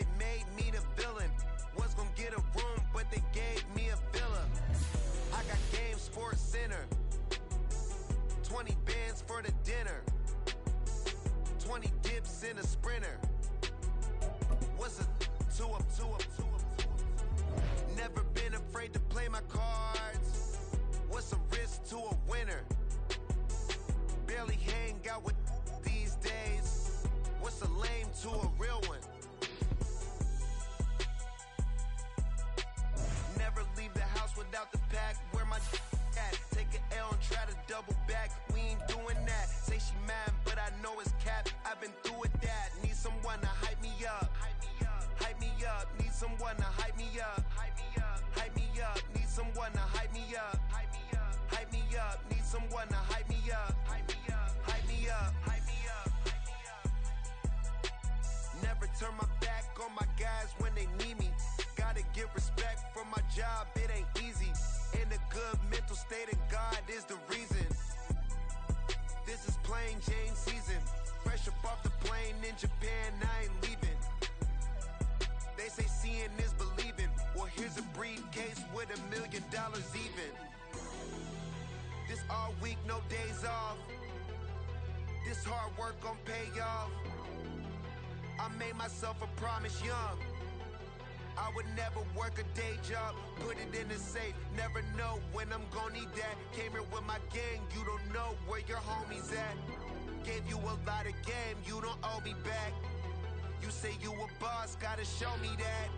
they made me the villain. Was gonna get a room, but they gave me a villa. I got game, Sports Center. 20 bands for the dinner. 20 dips in a Sprinter. What's a two up? Never been afraid to play my cards. What's a risk to a winner? Barely hang out with these days. What's a lame to a real one? Never leave the house without the pack. Where my at? Take an L and try to double back. We ain't doing that. Say she mad, but I know it's cap. I've been through with that. Need someone to hype me up. Hype me up. Need someone to hype me up. Hype me up. Need someone to hype me up. Hype me up. Need someone to hype me up. Hype me up. Never turn my back on my guys when they need me. Gotta get respect for my job, it ain't easy. In a good mental state and God is the reason. This is plain Jane season. Fresh up off the plane in Japan, I ain't leaving. They say seeing is believing. Well, here's a briefcase with $1 million even. This all week, no days off. This hard work gon' pay off. I made myself a promise young. I would never work a day job, put it in the safe. Never know when I'm gon' need that. Came here with my gang, you don't know where your homies at. Gave you a lot of game, you don't owe me back. You say you a boss, gotta show me that.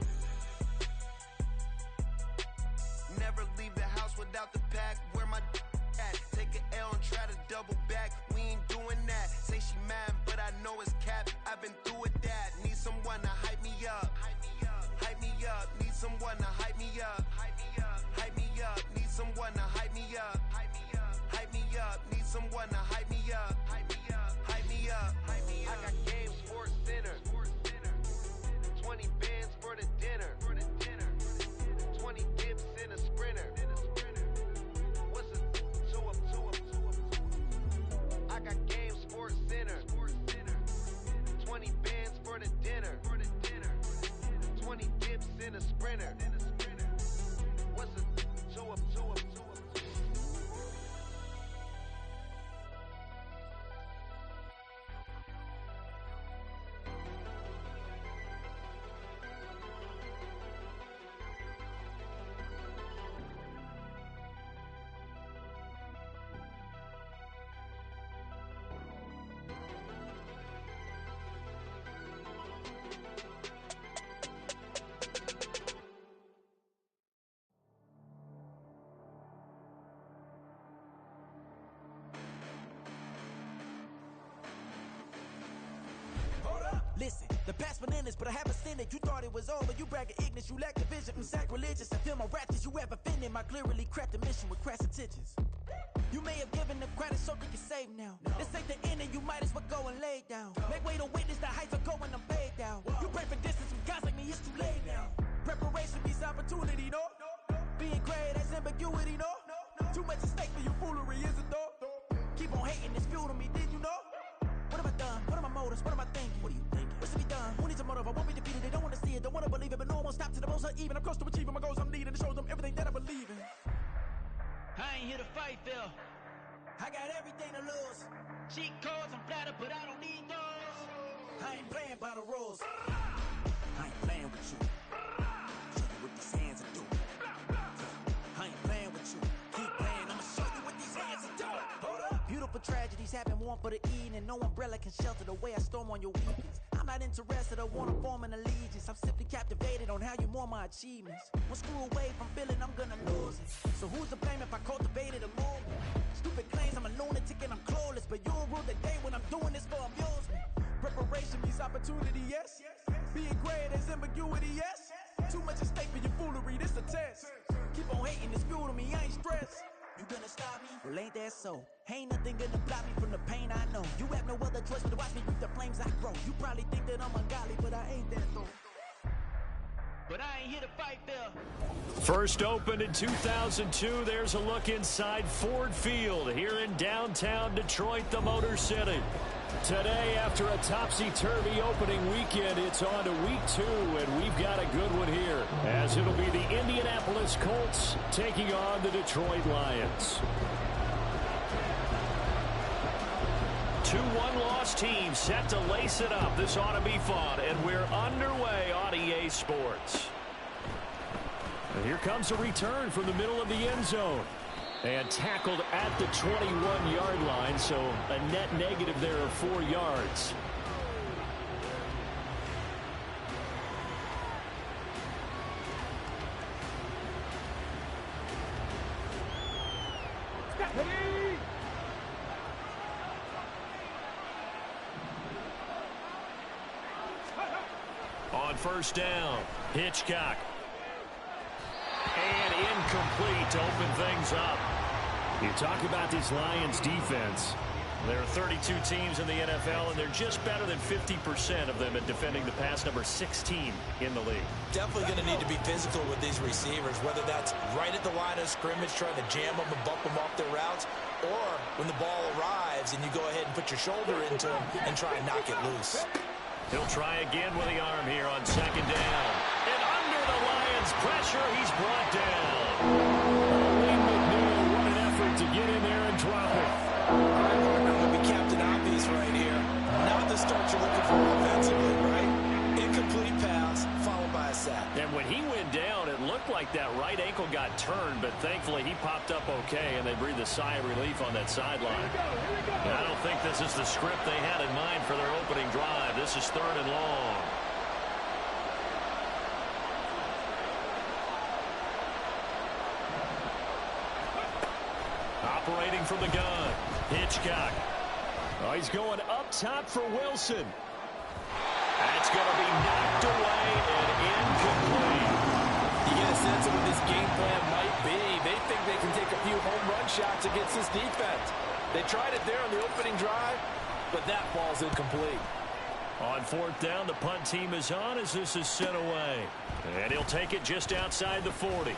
Never leave the house without the pack. Where my at? Take an L and try to double back. We ain't doing that. Say she mad, but I know it's cap. I've been through with that. Need someone to hype me up. Hype me up. Need someone to hype me up. Hype me up. Need someone to hype me up. Hype me up. Need someone to hype me up. Hype me up. I got game, Sports Center. 20 bands for the dinner. 20 dips in a Sprinter. What's a two up? I got game, Sports Center. 20 bands for the dinner. 20 dips in a Sprinter. What's a two up? Listen, the past bananas, but I haven't seen it. You thought it was over, you bragging ignorance, you lack the vision. I'm sacrilegious, I feel my raptors, you ever offended my clearly crafted mission with crass intentions. You may have given them credit so they can save now. This ain't the end and you might as well go and lay down. Make way to witness the heights are going, I'm paid down. You pray for distance from guys like me, it's too late now. Preparation beats opportunity, no? Being great, that's ambiguity, no? Too much at stake for your foolery, is it though? Keep on hating, it's fuel to me, did you know? What have I done? What are my motives? What am I thinking? What are you thinking? What's to be done? Who needs a motive? I won't be defeated. They don't want to see it, don't want to believe it, but no one will stop to the most even. I'm close to achieving my goals. I'm needing to show them everything that I believe in. I ain't here to fight, Phil. I got everything to lose. Cheat codes, I'm flattered, but I don't need those. I ain't playing by the rules. I ain't playing with you. Show you what these hands are doing. I ain't playing with you. Keep playing, I'ma show you what these hands are doing. Hold up. Beautiful tragedies happen, one for the evening. No umbrella can shelter the way I storm on your weekends. I'm not interested, I wanna form an allegiance. I'm simply captivated on how you more my achievements. One screw away from feeling I'm gonna lose it. So who's to blame if I cultivated a movement? Stupid claims I'm a lunatic and I'm clueless, but you'll rule the day when I'm doing this for amusement. Preparation means opportunity, yes. Being great is ambiguity, yes. Too much at stake for your foolery, this a test. Keep on hating, it's fuel to me, I ain't stressed. You gonna stop me? Well, ain't that so? Ain't nothing gonna block me from the pain I know. You have no other choice but to watch me reap the flames I grow. You probably think that I'm ungodly, but I ain't that though. But I ain't here to fight, Phil. First opened in 2002, there's a look inside Ford Field here in downtown Detroit, the Motor City. Today, after a topsy-turvy opening weekend, it's on to week 2, and we've got a good one here, as it'll be the Indianapolis Colts taking on the Detroit Lions. 2 one-loss teams set to lace it up. This ought to be fun, and we're underway on EA Sports. And here comes a return from the middle of the end zone. And tackled at the 21-yard line, so a net negative there of 4 yards. On first down, Hitchcock. And incomplete to open things up. You talk about this Lions defense. There are 32 teams in the NFL, and they're just better than 50% of them at defending the pass, number 16 in the league. Definitely going to need to be physical with these receivers, whether that's right at the line of scrimmage trying to jam them and bump them off their routes, or when the ball arrives and you go ahead and put your shoulder into them and try and knock it loose. He'll try again with the arm here on second down. And under the Lions' pressure, he's brought down. What an effort to get in there and drop it. I'm going to be Captain Obvious right here. Not the start you're looking for offensively, right? Incomplete pass, followed by a sack. And when he went down, it looked like that right ankle got turned, but thankfully he popped up okay, and they breathed a sigh of relief on that sideline. And I don't think this is the script they had in mind for their opening drive. This is 3rd and long. Operating from the gun, Hitchcock. Oh, he's going up top for Wilson. That's going to be knocked away and incomplete. You get a sense of what this game plan might be. They think they can take a few home run shots against this defense. They tried it there on the opening drive, but that ball's incomplete. On 4th down, the punt team is on as this is sent away. And he'll take it just outside the 40.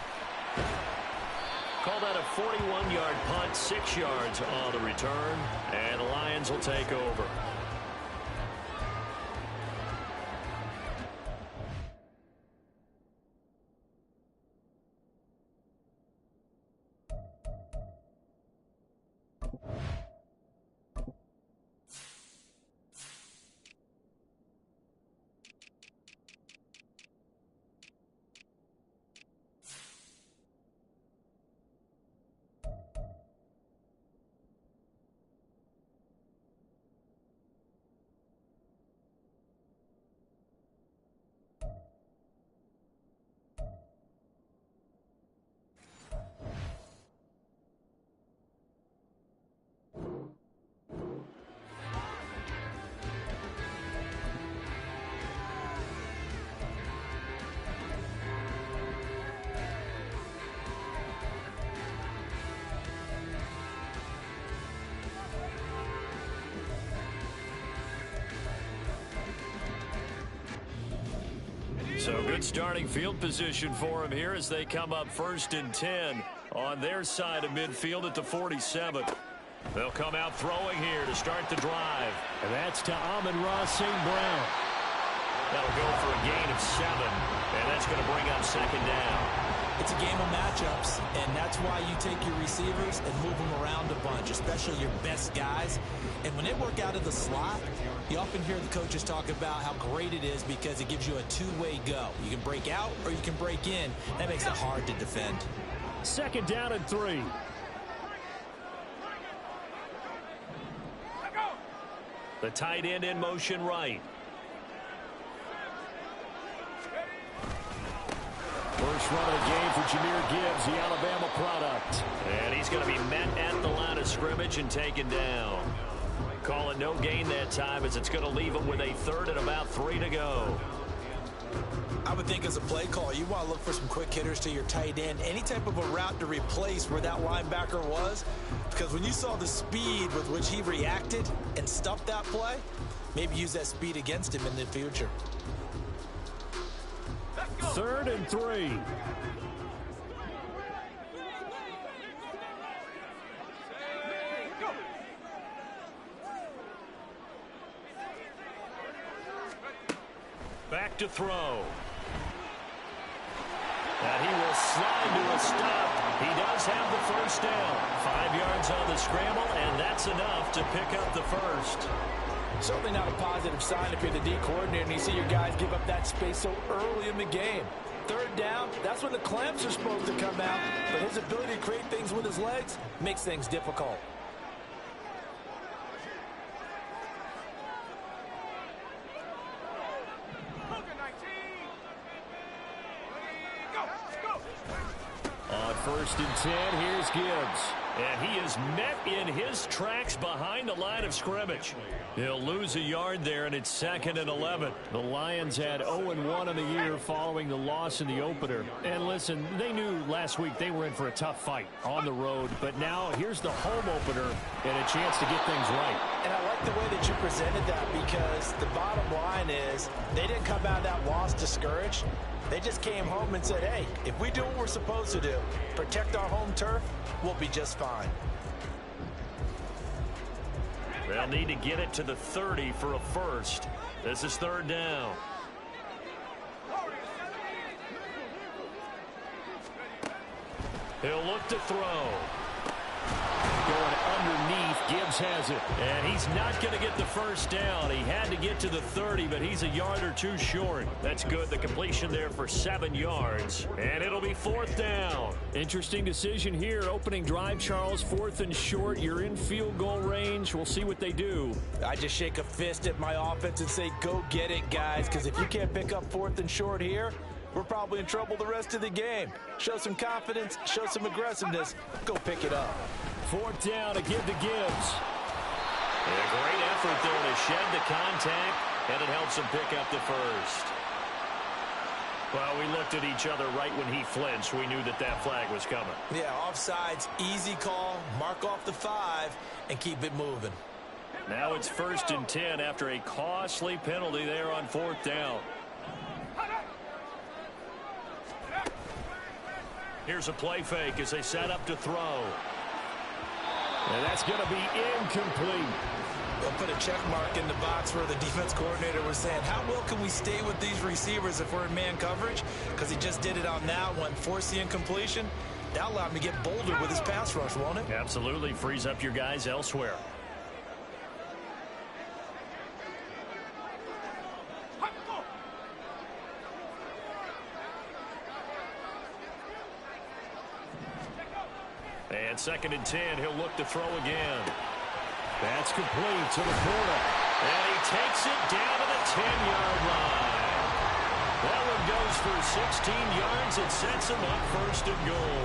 Call that a 41-yard punt, 6 yards on the return, and the Lions will take over. So good starting field position for him here as they come up 1st and 10 on their side of midfield at the 47. They'll come out throwing here to start the drive. And that's to Amon-Ra St. Brown. That'll go for a gain of 7, and that's going to bring up 2nd down. It's a game of matchups, and that's why you take your receivers and move them around a bunch, especially your best guys. And when they work out of the slot, you often hear the coaches talk about how great it is because it gives you a two-way go. You can break out or you can break in. That makes it hard to defend. 2nd down and 3. The tight end in motion right. First run of the game for Jahmyr Gibbs, the Alabama product. And he's going to be met at the line of scrimmage and taken down. Calling no gain that time as it's going to leave him with a 3rd and about 3 to go. I would think as a play call, you want to look for some quick hitters to your tight end. Any type of a route to replace where that linebacker was. Because when you saw the speed with which he reacted and stuffed that play, maybe use that speed against him in the future. 3rd and 3. look to throw. And he will slide to a stop. He does have the first down. 5 yards on the scramble, and that's enough to pick up the first. Certainly not a positive sign if you're the D coordinator and you see your guys give up that space so early in the game. Third down, that's when the clamps are supposed to come out, but his ability to create things with his legs makes things difficult. On 1st and 10, here's Gibbs. And he is met in his tracks behind the line of scrimmage. He'll lose a yard there, and it's 2nd and 11. The Lions had 0-1 on the year following the loss in the opener. And listen, they knew last week they were in for a tough fight on the road. But now here's the home opener and a chance to get things right. And I like the way that you presented that, because the bottom line is they didn't come out of that loss discouraged. They just came home and said, hey, if we do what we're supposed to do, protect our home turf, we'll be just fine. They'll need to get it to the 30 for a first. This is 3rd down. He'll look to throw. Going underneath, Gibbs has it. And he's not going to get the first down. He had to get to the 30, but he's a yard or two short. That's good. The completion there for 7 yards. And it'll be 4th down. Interesting decision here. Opening drive, Charles. 4th and short. You're in field goal range. We'll see what they do. I just shake a fist at my offense and say, go get it, guys, because if you can't pick up 4th and short here, we're probably in trouble the rest of the game. Show some confidence, show some aggressiveness, go pick it up. 4th down to give to Gibbs. And a great effort there to shed the contact, and it helps him pick up the first. Well, we looked at each other right when he flinched. We knew that that flag was coming. Yeah, offsides, easy call, mark off the 5, and keep it moving. Now it's 1st and 10 after a costly penalty there on 4th down. Here's a play fake as they set up to throw. And that's going to be incomplete. They'll put a check mark in the box where the defense coordinator was saying, how well can we stay with these receivers if we're in man coverage? Because he just did it on that one. Force the incompletion. That'll allow him to get bolder with his pass rush, won't it? Absolutely. Frees up your guys elsewhere. And 2nd and 10, he'll look to throw again. That's complete to the corner. And he takes it down to the 10-yard line. That one goes for 16 yards. It sets him up 1st and goal.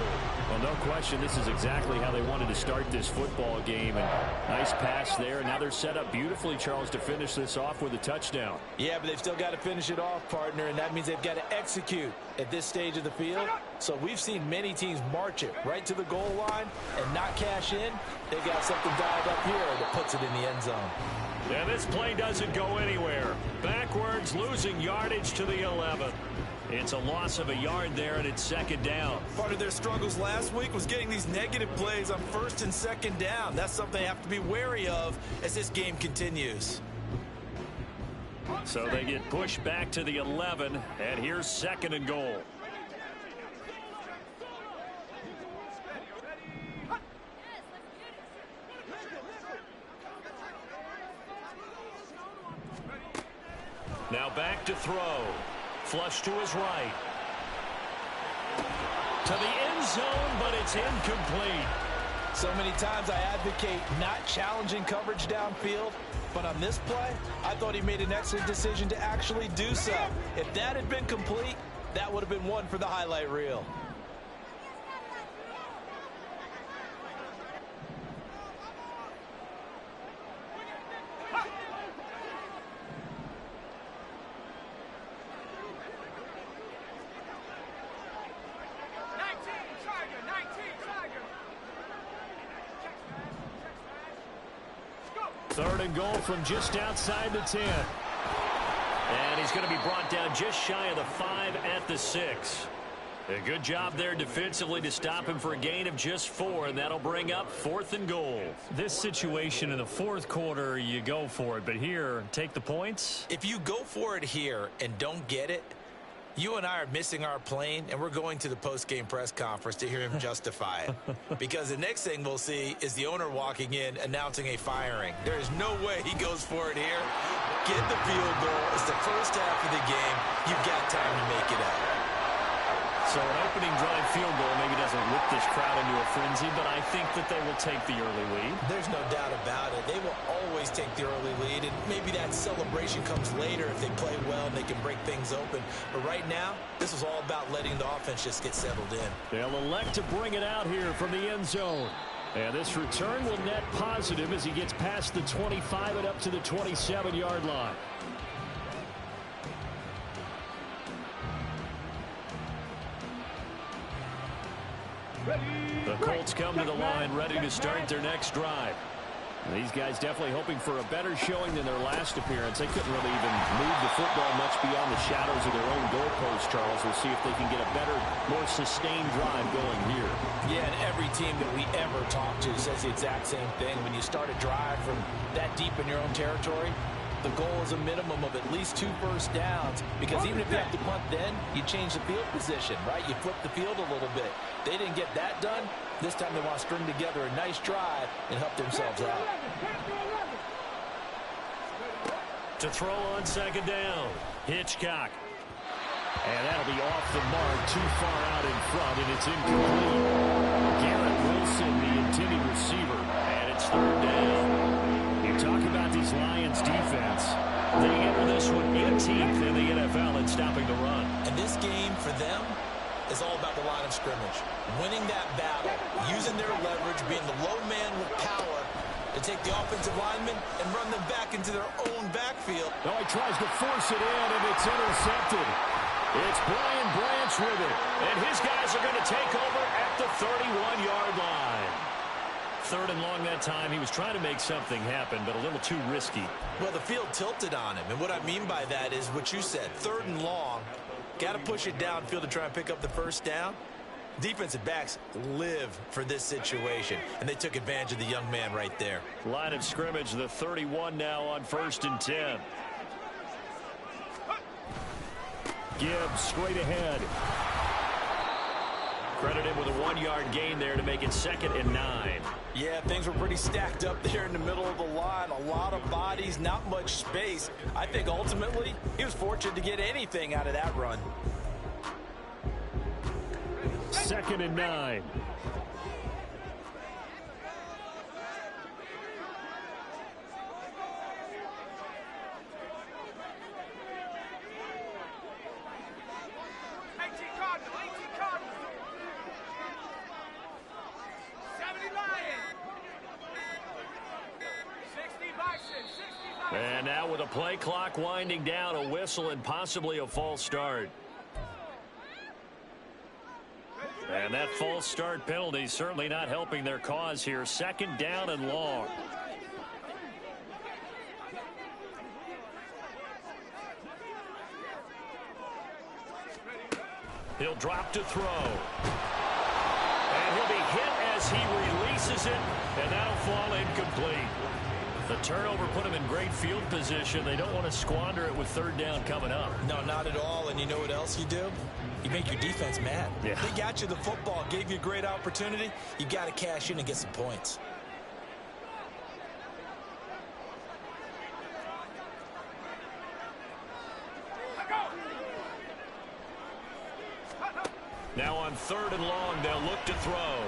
Well, no question, this is exactly how they wanted to start this football game. And nice pass there. And now they're set up beautifully, Charles, to finish this off with a touchdown. Yeah, but they've still got to finish it off, partner, and that means they've got to execute at this stage of the field. So we've seen many teams march it right to the goal line and not cash in. They've got something dialed up here that puts it in the end zone. Yeah, this play doesn't go anywhere. Backwards, losing yardage to the 11. It's a loss of a yard there, and it's 2nd down. Part of their struggles last week was getting these negative plays on 1st and 2nd down. That's something they have to be wary of as this game continues. So they get pushed back to the 11, and here's 2nd and goal. Now back to throw. Flush to his right. To the end zone, but it's incomplete. So many times I advocate not challenging coverage downfield, but on this play, I thought he made an excellent decision to actually do so. If that had been complete, that would have been one for the highlight reel. Third and goal from just outside the 10. And he's going to be brought down just shy of the 5 at the 6. A good job there defensively to stop him for a gain of just 4, and that'll bring up 4th and goal. This situation in the fourth quarter, you go for it, but here, take the points. If you go for it here and don't get it, you and I are missing our plane, and we're going to the post-game press conference to hear him justify it. Because the next thing we'll see is the owner walking in announcing a firing. There is no way he goes for it here. Get the field goal. It's the first half of the game. You've got time to make it up. So an opening drive field goal maybe doesn't whip this crowd into a frenzy, but I think that they will take the early lead. There's no doubt about it. They will always take the early lead, and maybe that celebration comes later if they play well and they can break things open. But right now, this is all about letting the offense just get settled in. They'll elect to bring it out here from the end zone. And this return will net positive as he gets past the 25 and up to the 27-yard line. The Colts come to the line ready to start their next drive. These guys definitely hoping for a better showing than their last appearance. They couldn't really even move the football much beyond the shadows of their own goalpost, Charles. We'll see if they can get a better, more sustained drive going here. Yeah, and every team that we ever talk to says the exact same thing. When you start a drive from that deep in your own territory, the goal is a minimum of at least 2 first downs, because even if you have to punt then, you change the field position, right? You flip the field a little bit. They didn't get that done. This time they want to string together a nice drive and help themselves out. To throw on second down, Hitchcock. And that'll be off the mark, too far out in front, and it's incomplete. Garrett Wilson, the intended receiver, and it's third down. You talk about these Lions defense. They enter this one 18th in the NFL in stopping the run. And this game for them is all about the line of scrimmage. Winning that battle, using their leverage, being the low man with power to take the offensive linemen and run them back into their own backfield. Now he tries to force it in, and it's intercepted. It's Brian Branch with it, and his guys are going to take over at the 31-yard line. Third and long that time. He was trying to make something happen, but a little too risky. Well, the field tilted on him, and what I mean by that is what you said. Third and long, got to push it downfield to try and pick up the first down. Defensive backs live for this situation, and they took advantage of the young man right there. Line of scrimmage, the 31 now on 1st and 10. Gibbs straight ahead. Credit him with a 1-yard gain there to make it 2nd and 9. Yeah, things were pretty stacked up there in the middle of the line. A lot of bodies, not much space. I think ultimately he was fortunate to get anything out of that run. 2nd and 9. And now with a play clock winding down, a whistle and possibly a false start. And that false start penalty certainly not helping their cause here. 2nd down and long. He'll drop to throw. And he'll be hit as he releases it, and that'll fall incomplete. The turnover put him in great field position. They don't want to squander it with 3rd down coming up. No, not at all. And you know what else you do? You make your defense mad. Yeah. They got you the football, gave you a great opportunity. You got to cash in and get some points. Now on 3rd and long, they'll look to throw.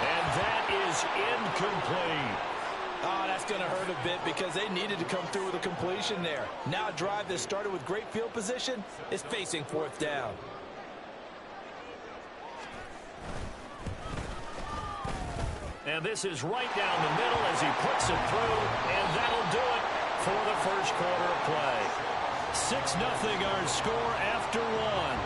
And that is incomplete. Oh, that's going to hurt a bit because they needed to come through with a completion there. Now a drive that started with great field position is facing 4th down. And this is right down the middle as he puts it through, and that'll do it for the first quarter of play. 6-0 our score after 1.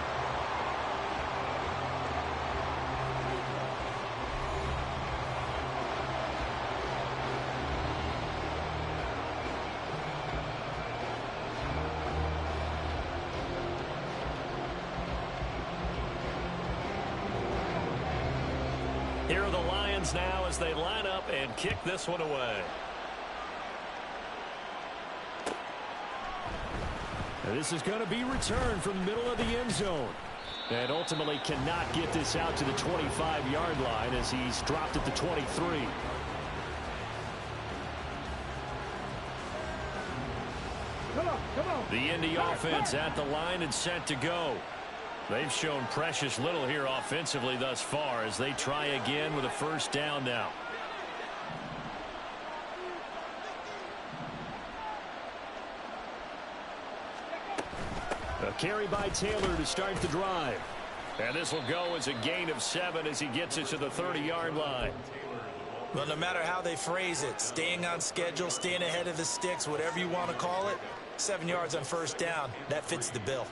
Here are the Lions now as they line up and kick this one away. And this is going to be returned from the middle of the end zone. And ultimately cannot get this out to the 25-yard line as he's dropped at the 23. The Indy offense at the line and set to go. They've shown precious little here offensively thus far as they try again with a first down now. A carry by Taylor to start the drive. And this will go as a gain of 7 as he gets it to the 30-yard line. Well, no matter how they phrase it, staying on schedule, staying ahead of the sticks, whatever you want to call it, 7 yards on first down, that fits the bill.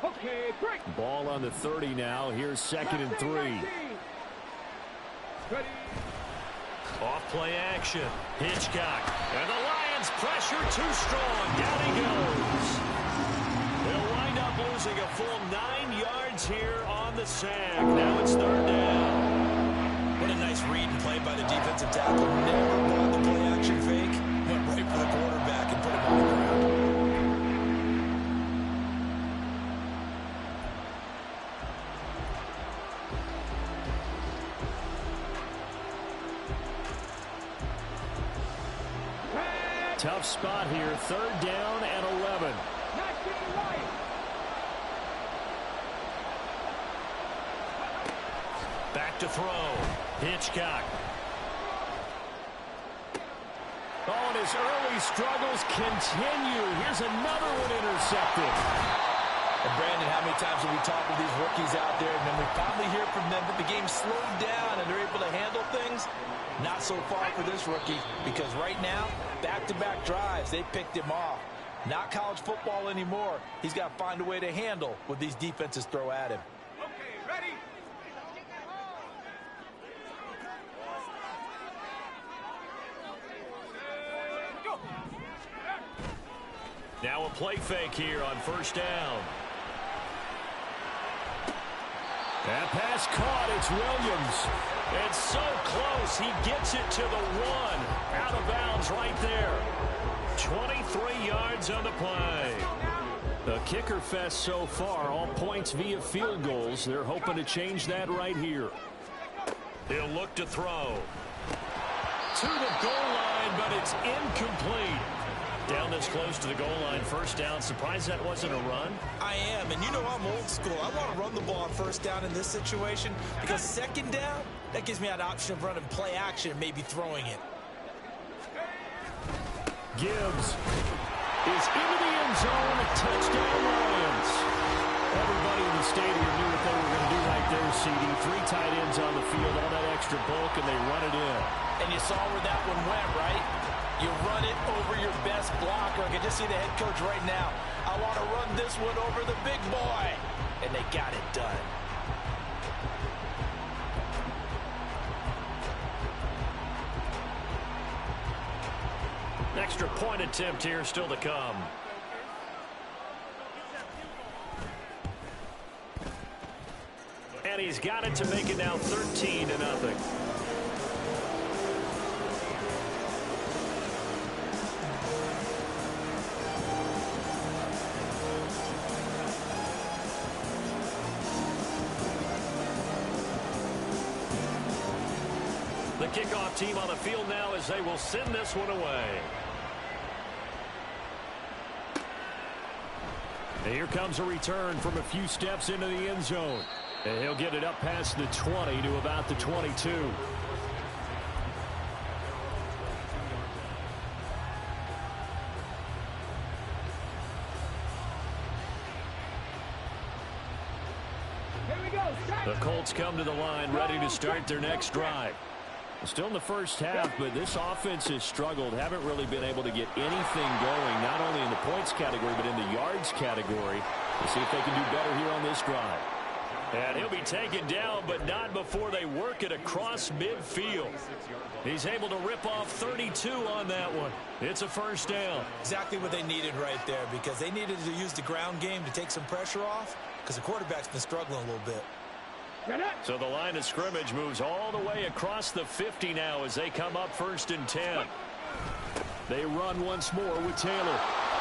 Okay, break. Ball on the 30 now. Here's 2nd and 3. Ready. Off play action. Hitchcock. And the Lions pressure too strong. Down he goes. They'll wind up losing a full 9 yards here on the sack. Now it's 3rd down. What a nice read and play by the defensive tackle. Never brought the play action fake. Went right for the quarterback and put him on the ground. Tough spot here. 3rd down and 11. Back to throw. Hitchcock. Oh, and his early struggles continue. Here's another one intercepted. And Brandon, how many times have we talked with these rookies out there, and then we finally hear from them that the game slowed down and they're able to handle things? Not so far for this rookie, because right now, back-to-back drives, they picked him off. Not college football anymore. He's got to find a way to handle what these defenses throw at him. Okay, ready. Go. Now a play fake here on first down. That pass caught. It's Williams. It's so close. He gets it to the 1. Out of bounds right there. 23 yards on the play. The kicker fest so far. All points via field goals. They're hoping to change that right here. He'll look to throw. To the goal line, but it's incomplete. Down this close to the goal line, first down. Surprised that wasn't a run? I am, and you know I'm old school. I want to run the ball on first down in this situation because 2nd down, that gives me an option of running play action and maybe throwing it. Gibbs is into the end zone. Touchdown Lions. Everybody in the stadium knew what they were going to do right there, CD. 3 tight ends on the field, all that extra bulk, and they run it in. And you saw where that one went, right? You run it over your best blocker. I can just see the head coach right now. I want to run this one over the big boy. And they got it done. Extra point attempt here still to come. And he's got it to make it now 13-0. The kickoff team on the field now as they will send this one away. And here comes a return from a few steps into the end zone. And he'll get it up past the 20 to about the 22. The Colts come to the line ready to start their next drive. Still in the first half, but this offense has struggled. Haven't really been able to get anything going, not only in the points category, but in the yards category. We'll see if they can do better here on this drive. And he'll be taken down, but not before they work it across midfield. He's able to rip off 32 on that one. It's a first down. Exactly what they needed right there, because they needed to use the ground game to take some pressure off, because the quarterback's been struggling a little bit. So the line of scrimmage moves all the way across the 50 now as they come up 1st and 10. They run once more with Taylor.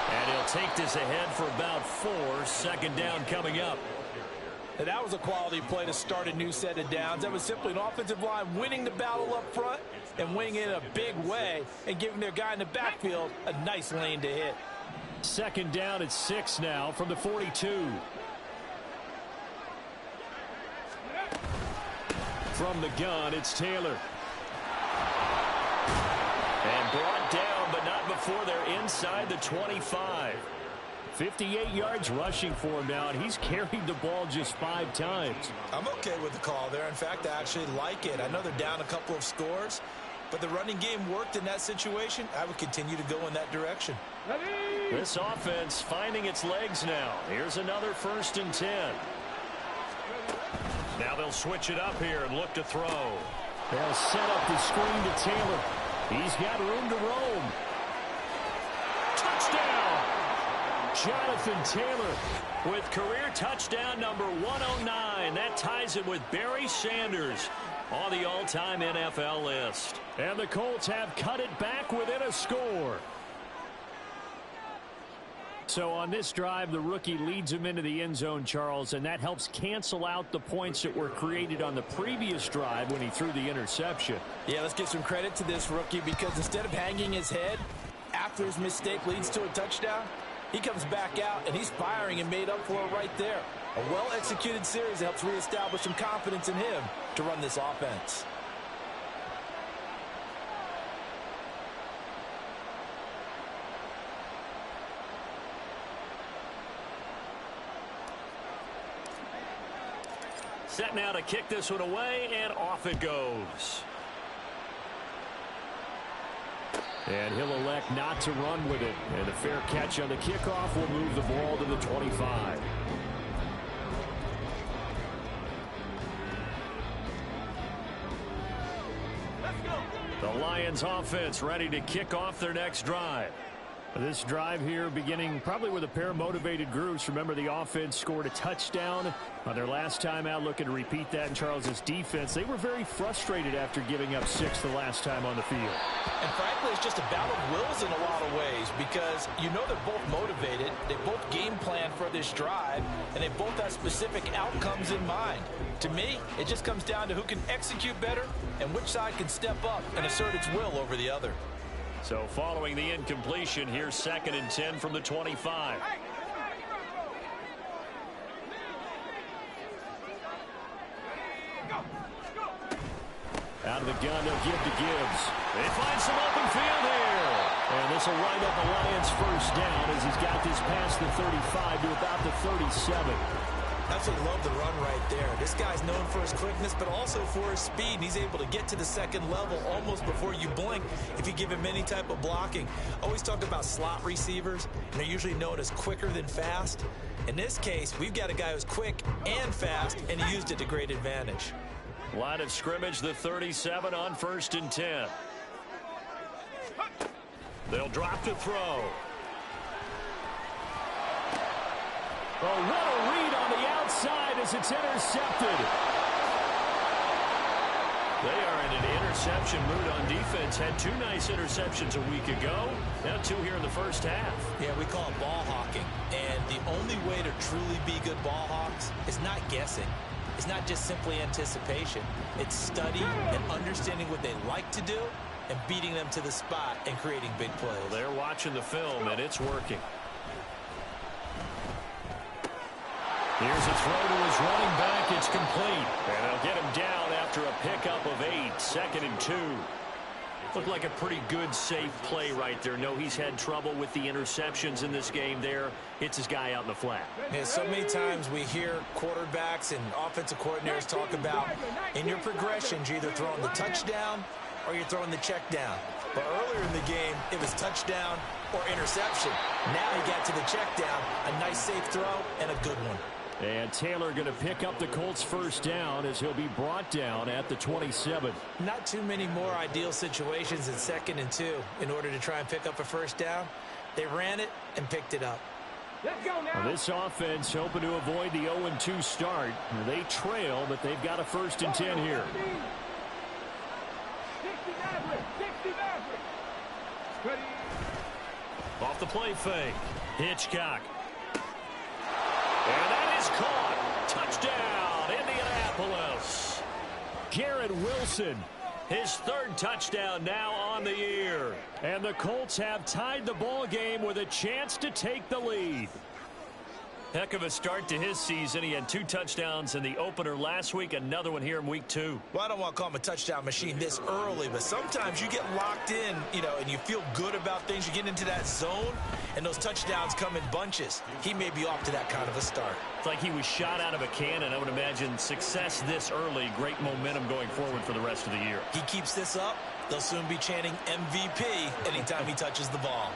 And he'll take this ahead for about 4. 2nd down coming up. And that was a quality play to start a new set of downs. That was simply an offensive line winning the battle up front and winning it in a big way and giving their guy in the backfield a nice lane to hit. 2nd down at 6 now from the 42. From the gun, it's Taylor. And brought down, but not before they're inside the 25. 58 yards rushing for him now, and he's carried the ball just 5 times. I'm okay with the call there. In fact, I actually like it. I know they're down a couple of scores, but the running game worked in that situation. I would continue to go in that direction. This offense finding its legs now. Here's another 1st and 10. Now they'll switch it up here and look to throw. They'll set up the screen to Taylor. He's got room to roam. Touchdown! Jonathan Taylor with career touchdown number 109. That ties him with Barry Sanders on the all-time NFL list. And the Colts have cut it back within a score. So on this drive, the rookie leads him into the end zone, Charles, and that helps cancel out the points that were created on the previous drive when he threw the interception. Yeah, let's give some credit to this rookie because instead of hanging his head after his mistake leads to a touchdown, he comes back out and he's firing and made up for it right there. A well-executed series that helps reestablish some confidence in him to run this offense. Set now to kick this one away, and off it goes. And he'll elect not to run with it. And a fair catch on the kickoff will move the ball to the 25. The Lions offense ready to kick off their next drive. This drive here beginning probably with a pair of motivated groups. Remember, the offense scored a touchdown on their last time out, looking to repeat that in Charles's defense. They were very frustrated after giving up 6 the last time on the field. And frankly, it's just a battle of wills in a lot of ways because you know they're both motivated. They both game plan for this drive, and they both have specific outcomes in mind. To me, it just comes down to who can execute better and which side can step up and assert its will over the other. So following the incompletion, here's 2nd and 10 from the 25. Out of the gun, they'll give to Gibbs. They find some open field here. And this will wind up the Lions' 1st down as he's got this past the 35 to about the 37. Absolutely love the run right there. This guy's known for his quickness, but also for his speed. And he's able to get to the 2nd level almost before you blink if you give him any type of blocking. Always talk about slot receivers, and they're usually known as quicker than fast. In this case, we've got a guy who's quick and fast, and he used it to great advantage. Line of scrimmage, the 37 on 1st and 10. They'll drop to throw. Oh, what a read on the outside as it's intercepted. They are in an interception mood on defense. Had 2 nice interceptions a week ago. Now 2 here in the 1st half. Yeah, we call it ball hawking. And the only way to truly be good ball hawks is not guessing. It's not just simply anticipation. It's study and understanding what they like to do and beating them to the spot and creating big plays. Well, they're watching the film, and it's working. Here's a throw to his running back. It's complete. And they'll get him down after a pickup of 8. 2nd and 2. Looked like a pretty good, safe play right there. No, he's had trouble with the interceptions in this game there. Hits his guy out in the flat. Yeah, so many times we hear quarterbacks and offensive coordinators talk about in your progressions, you're either throwing the touchdown or you're throwing the check down. But earlier in the game, it was touchdown or interception. Now he got to the check down, a nice safe throw, and a good one. And Taylor going to pick up the Colts' 1st down as he'll be brought down at the 27. Not too many more ideal situations in 2nd and 2 in order to try and pick up a 1st down. They ran it and picked it up. Let's go now. Well, this offense hoping to avoid the 0-2 start. They trail, but they've got a 1st and 10 here. 60 Maverick. 60 Maverick. Ready. Off the play fake. Hitchcock. And that is caught. Touchdown, Indianapolis. Garrett Wilson, his 3rd touchdown now on the year. And the Colts have tied the ball game with a chance to take the lead. Heck of a start to his season. He had 2 touchdowns in the opener last week, another one here in week 2. Well, I don't want to call him a touchdown machine this early, but sometimes you get locked in, and you feel good about things. You get into that zone, and those touchdowns come in bunches. He may be off to that kind of a start. It's like he was shot out of a cannon. I would imagine success this early, great momentum going forward for the rest of the year. He keeps this up, they'll soon be chanting MVP anytime he touches the ball.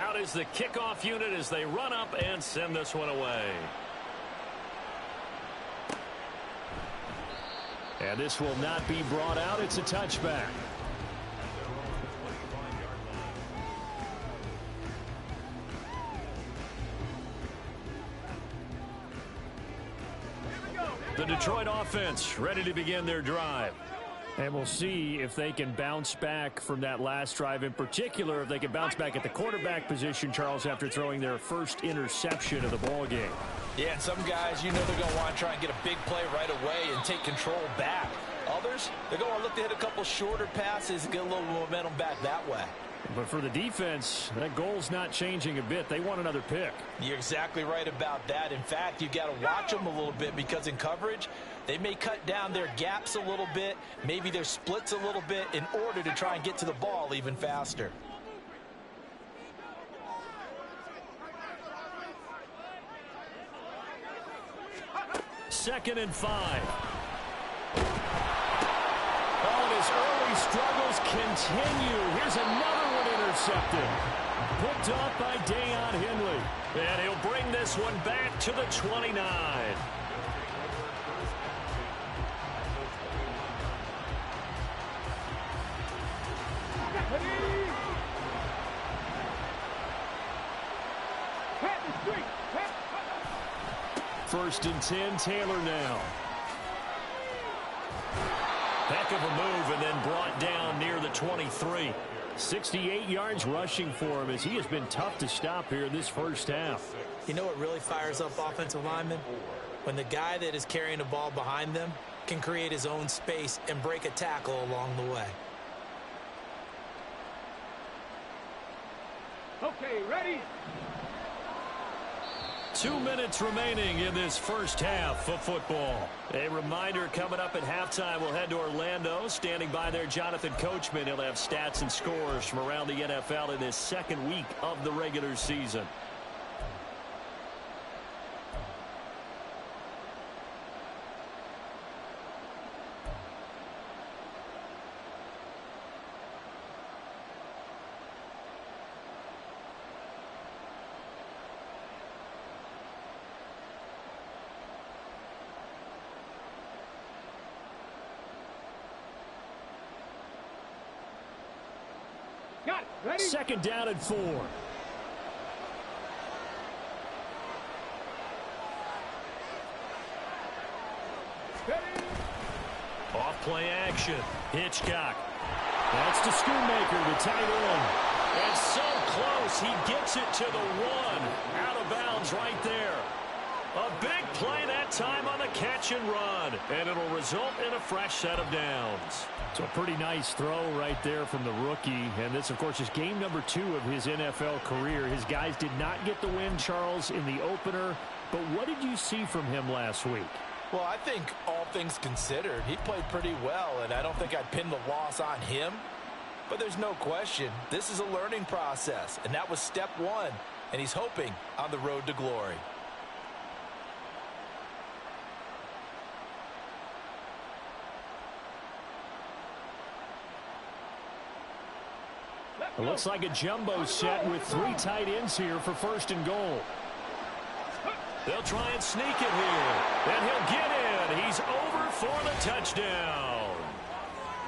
Out is the kickoff unit as they run up and send this one away. And this will not be brought out. It's a touchback. The Detroit offense ready to begin their drive. And we'll see if they can bounce back from that last drive. In particular, if they can bounce back at the quarterback position, Charles, after throwing their first interception of the ball game. Yeah, and some guys, they're going to want to try and get a big play right away and take control back. Others, they're going to look to hit a couple shorter passes and get a little momentum back that way. But for the defense, that goal's not changing a bit. They want another pick. You're exactly right about that. In fact, you've got to watch them a little bit because in coverage, they may cut down their gaps a little bit, maybe their splits a little bit in order to try and get to the ball even faster. Second and 5. Oh, and his early struggles continue. Here's another one intercepted. Picked off by Deion Henley. And he'll bring this one back to the 29. First and 10, Taylor now. Heck of a move and then brought down near the 23. 68 yards rushing for him as he has been tough to stop here in this first half. You know what really fires up offensive linemen? When the guy that is carrying the ball behind them can create his own space and break a tackle along the way. Okay, ready? 2 minutes remaining in this first half of football. A reminder coming up at halftime, we'll head to Orlando. Standing by there, Jonathan Coachman. He'll have stats and scores from around the NFL in this second week of the regular season. Got it. Ready? Second down and 4. Ready? Off play action. Hitchcock. That's to Schoonmaker, the tight end. And so close, he gets it to the 1. Out of bounds right there. A big play that time on the catch and run. And it'll result in a fresh set of downs. So a pretty nice throw right there from the rookie. And this, of course, is game number 2 of his NFL career. His guys did not get the win, Charles, in the opener. But what did you see from him last week? Well, I think all things considered, he played pretty well, and I don't think I'd pin the loss on him. But there's no question, this is a learning process, and that was step 1, and he's hoping on the road to glory. It looks like a jumbo set with 3 tight ends here for first and goal. They'll try and sneak it here. And he'll get in. He's over for the touchdown.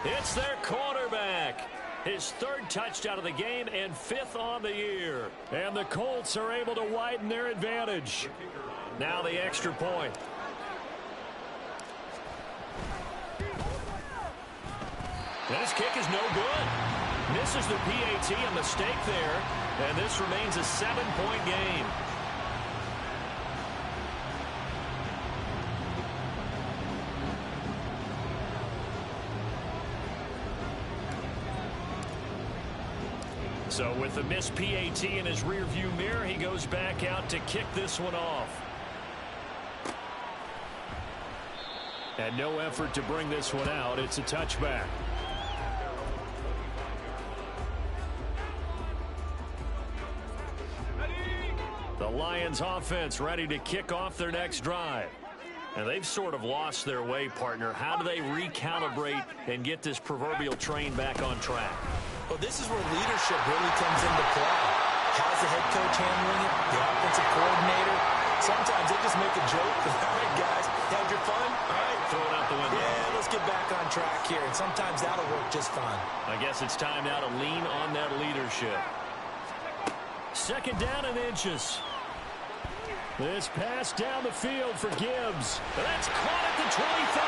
It's their quarterback. His third touchdown of the game and 5th on the year. And the Colts are able to widen their advantage. Now the extra point. And his kick is no good. Misses the PAT, a mistake there. And this remains a 7-point game. So with the missed PAT in his rearview mirror, he goes back out to kick this one off. And no effort to bring this one out. It's a touchback. The Lions offense ready to kick off their next drive. And they've sort of lost their way, partner. How do they recalibrate and get this proverbial train back on track? Well, this is where leadership really comes into play. How's the head coach handling it? The offensive coordinator? Sometimes they just make a joke. All right, guys, had your fun? All right, throw it out the window. Yeah, let's get back on track here. And sometimes that'll work just fine. I guess it's time now to lean on that leadership. 2nd down and inches. This pass down the field for Gibbs. That's caught at the 25.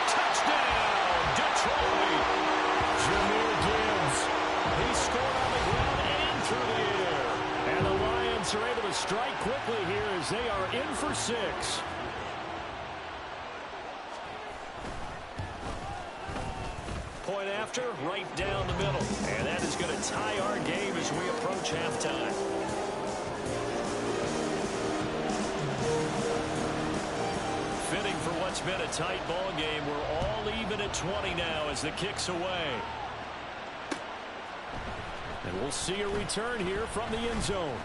Touchdown, Detroit. Jahmyr Gibbs. He scored on the ground and through the air. And the Lions are able to strike quickly here as they are in for 6. Point after, right down the middle. And that is going to tie our game as we approach halftime. Fitting for what's been a tight ball game. We're all even at 20 now as the kick's away. And we'll see a return here from the end zone.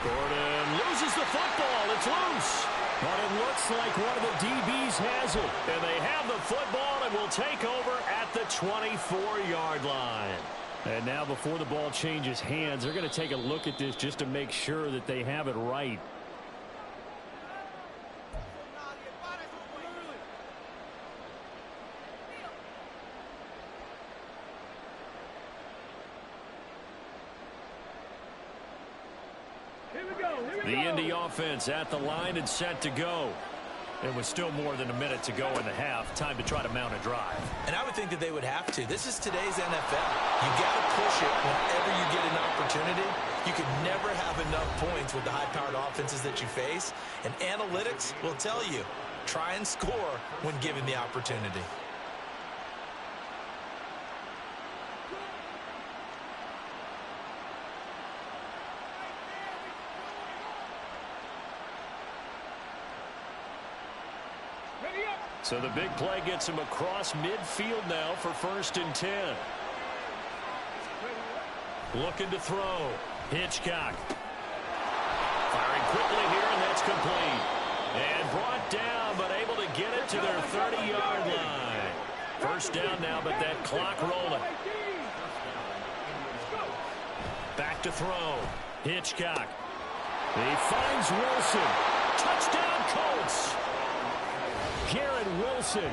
Gordon loses the football. It's loose. But it looks like one of the DBs has it. And they have the football and will take over at the 24-yard line. And now before the ball changes hands, they're going to take a look at this just to make sure that they have it right. The Indy offense at the line and set to go. It was still more than a minute to go in the half. Time to try to mount a drive. And I would think that they would have to. This is today's NFL. You got to push it whenever you get an opportunity. You can never have enough points with the high-powered offenses that you face. And analytics will tell you, try and score when given the opportunity. So the big play gets him across midfield now for 1st and 10. Looking to throw. Hitchcock. Firing quickly here, and that's complete. And brought down, but able to get it to their 30-yard line. 1st down now, but that clock rolling. Back to throw. Hitchcock. He finds Wilson. Touchdown, Colts. Garrett Wilson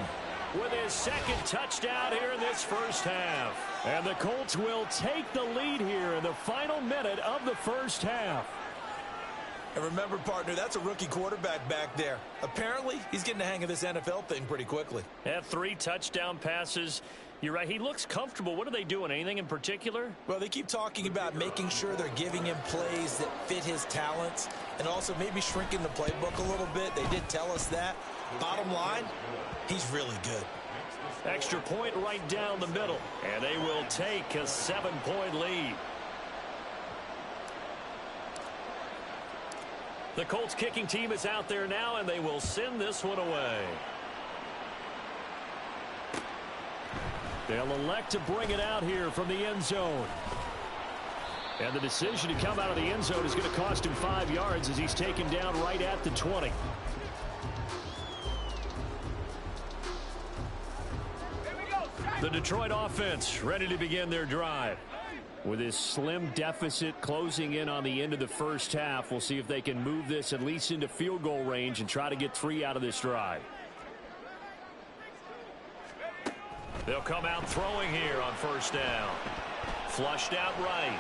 with his 2nd touchdown here in this 1st half. And the Colts will take the lead here in the final minute of the 1st half. And remember, partner, that's a rookie quarterback back there. Apparently, he's getting the hang of this NFL thing pretty quickly. Had 3 touchdown passes. You're right. He looks comfortable. What are they doing? Anything in particular? Well, they keep talking about making sure they're giving him plays that fit his talents and also maybe shrinking the playbook a little bit. They did tell us that. Bottom line, he's really good. Extra point right down the middle, and they will take a 7-point lead. The Colts kicking team is out there now, and they will send this one away. They'll elect to bring it out here from the end zone. And the decision to come out of the end zone is going to cost him 5 yards as he's taken down right at the 20. The Detroit offense ready to begin their drive. With this slim deficit closing in on the end of the 1st half, we'll see if they can move this at least into field goal range and try to get 3 out of this drive. They'll come out throwing here on first down. Flushed out right.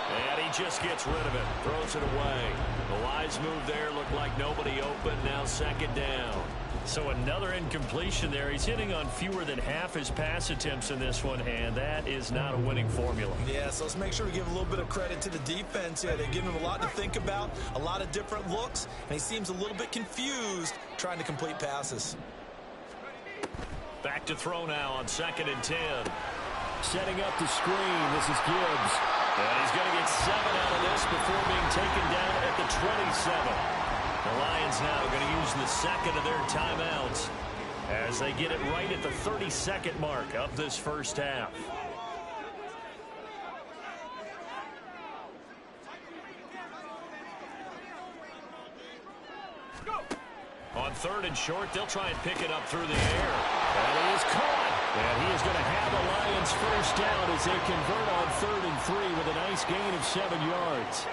And he just gets rid of it. Throws it away. The wise move there. Looked like nobody open. Now second down. So another incompletion there. He's hitting on fewer than half his pass attempts in this one, and that is not a winning formula. Yeah, so let's make sure we give a little bit of credit to the defense here. They're giving him a lot to think about, a lot of different looks, and he seems a little bit confused trying to complete passes. Back to throw now on 2nd and 10. Setting up the screen. This is Gibbs. And he's going to get 7 out of this before being taken down at the 27. The Lions now going to use the second of their timeouts as they get it right at the 30-second mark of this first half. On 3rd and short, they'll try and pick it up through the air. And he is caught. And he is going to have the Lions first down as they convert on 3rd and 3 with a nice gain of 7 yards.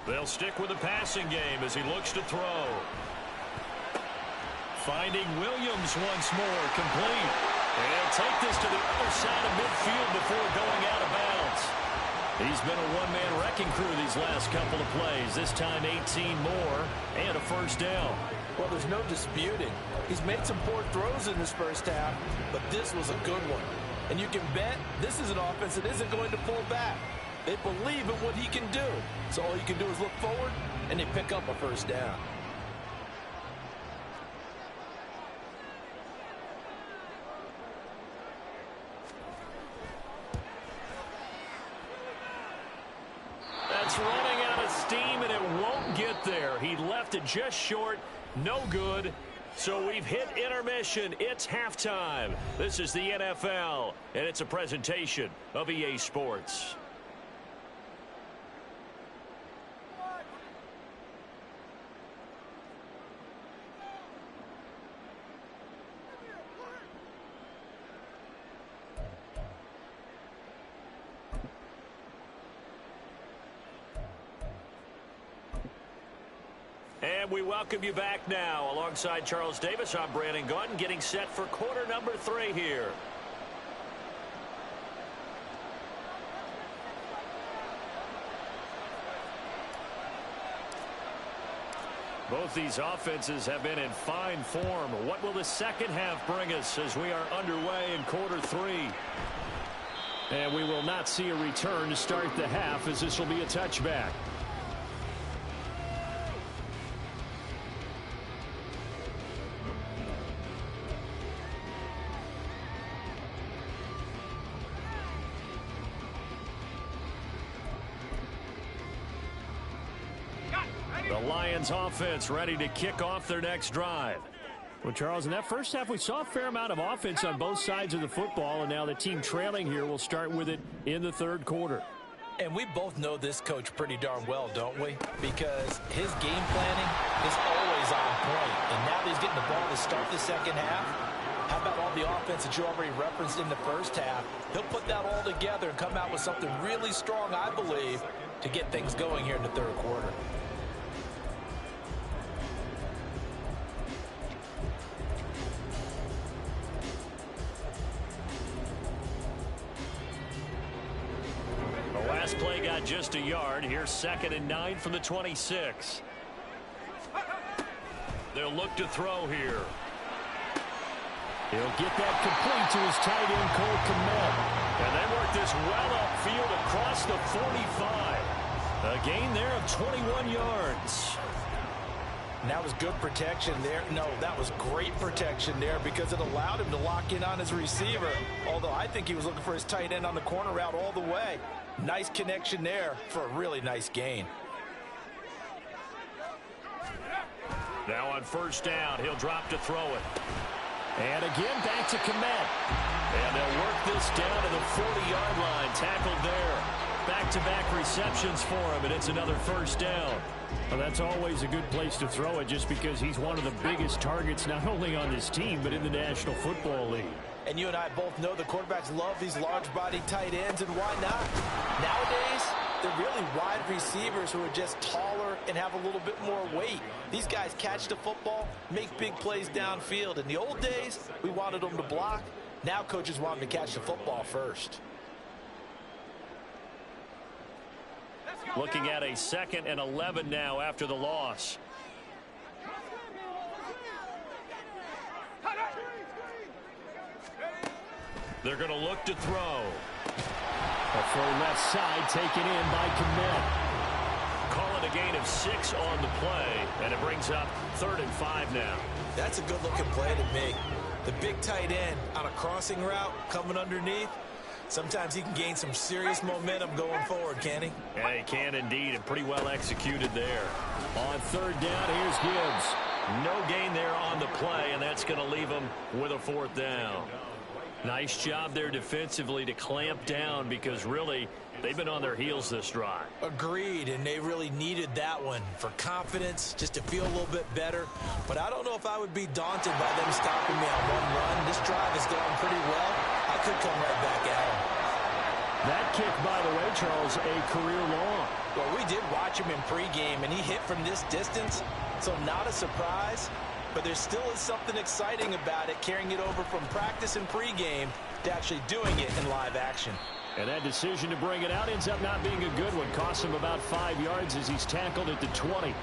They'll stick with the passing game as he looks to throw. Finding Williams once more, complete. And he'll take this to the other side of midfield before going out of bounds. He's been a one-man wrecking crew these last couple of plays. This time 18 more and a first down. Well, there's no disputing. He's made some poor throws in this first half, but this was a good one. And you can bet this is an offense that isn't going to pull back. They believe in what he can do. So all you can do is look forward, and they pick up a first down. That's running out of steam, and it won't get there. He left it just short. No good. So we've hit intermission. It's halftime. This is the NFL, and it's a presentation of EA Sports. And we welcome you back now. Alongside Charles Davis, I'm Brandon Gaudin, getting set for quarter number 3 here. Both these offenses have been in fine form. What will the second half bring us as we are underway in quarter 3? And we will not see a return to start the half, as this will be a touchback. The Lions offense ready to kick off their next drive. Well, Charles, in that first half, we saw a fair amount of offense on both sides of the football, and now the team trailing here will start with it in the third quarter. And we both know this coach pretty darn well, don't we? Because his game planning is always on point. And now that he's getting the ball to start the second half, how about all the offense that you already referenced in the first half? He'll put that all together and come out with something really strong, I believe, to get things going here in the third quarter. Last play got just a yard. Here's 2nd and 9 from the 26. They'll look to throw here. He'll get that complete to his tight end, Cole Kmet. And they work this well upfield across the 45. A gain there of 21 yards. And that was good protection there. No, that was great protection there because it allowed him to lock in on his receiver. Although I think he was looking for his tight end on the corner route all the way. Nice connection there for a really nice gain. Now on first down, he'll drop to throw it. And again, back to Kmet. And they'll work this down to the 40-yard line. Tackled there. Back-to-back receptions for him, and it's another first down. Well, that's always a good place to throw it just because he's one of the biggest targets not only on this team but in the National Football League. And you and I both know the quarterbacks love these large-bodied tight ends, and why not? Nowadays, they're really wide receivers who are just taller and have a little bit more weight. These guys catch the football, make big plays downfield. In the old days, we wanted them to block. Now coaches want them to catch the football first. Looking at a 2nd and 11 now after the loss. They're going to look to throw. A throw left side taken in by Kmet. Call it a gain of 6 on the play, and it brings up 3rd and 5 now. That's a good-looking play to me. The big tight end on a crossing route coming underneath. Sometimes he can gain some serious momentum going forward, can he? Yeah, he can indeed, and pretty well executed there. On 3rd down, here's Gibbs. No gain there on the play, and that's going to leave him with a 4th down. Nice job there defensively to clamp down because really they've been on their heels this drive. Agreed, and they really needed that one for confidence, just to feel a little bit better. But I don't know if I would be daunted by them stopping me on one run. This drive is going pretty well. I could come right back at them. That kick, by the way, Charles, a career long. Well, we did watch him in pregame, and he hit from this distance, so not a surprise. But there still is something exciting about it, carrying it over from practice and pregame to actually doing it in live action. And that decision to bring it out ends up not being a good one. Costs him about 5 yards as he's tackled at the 20.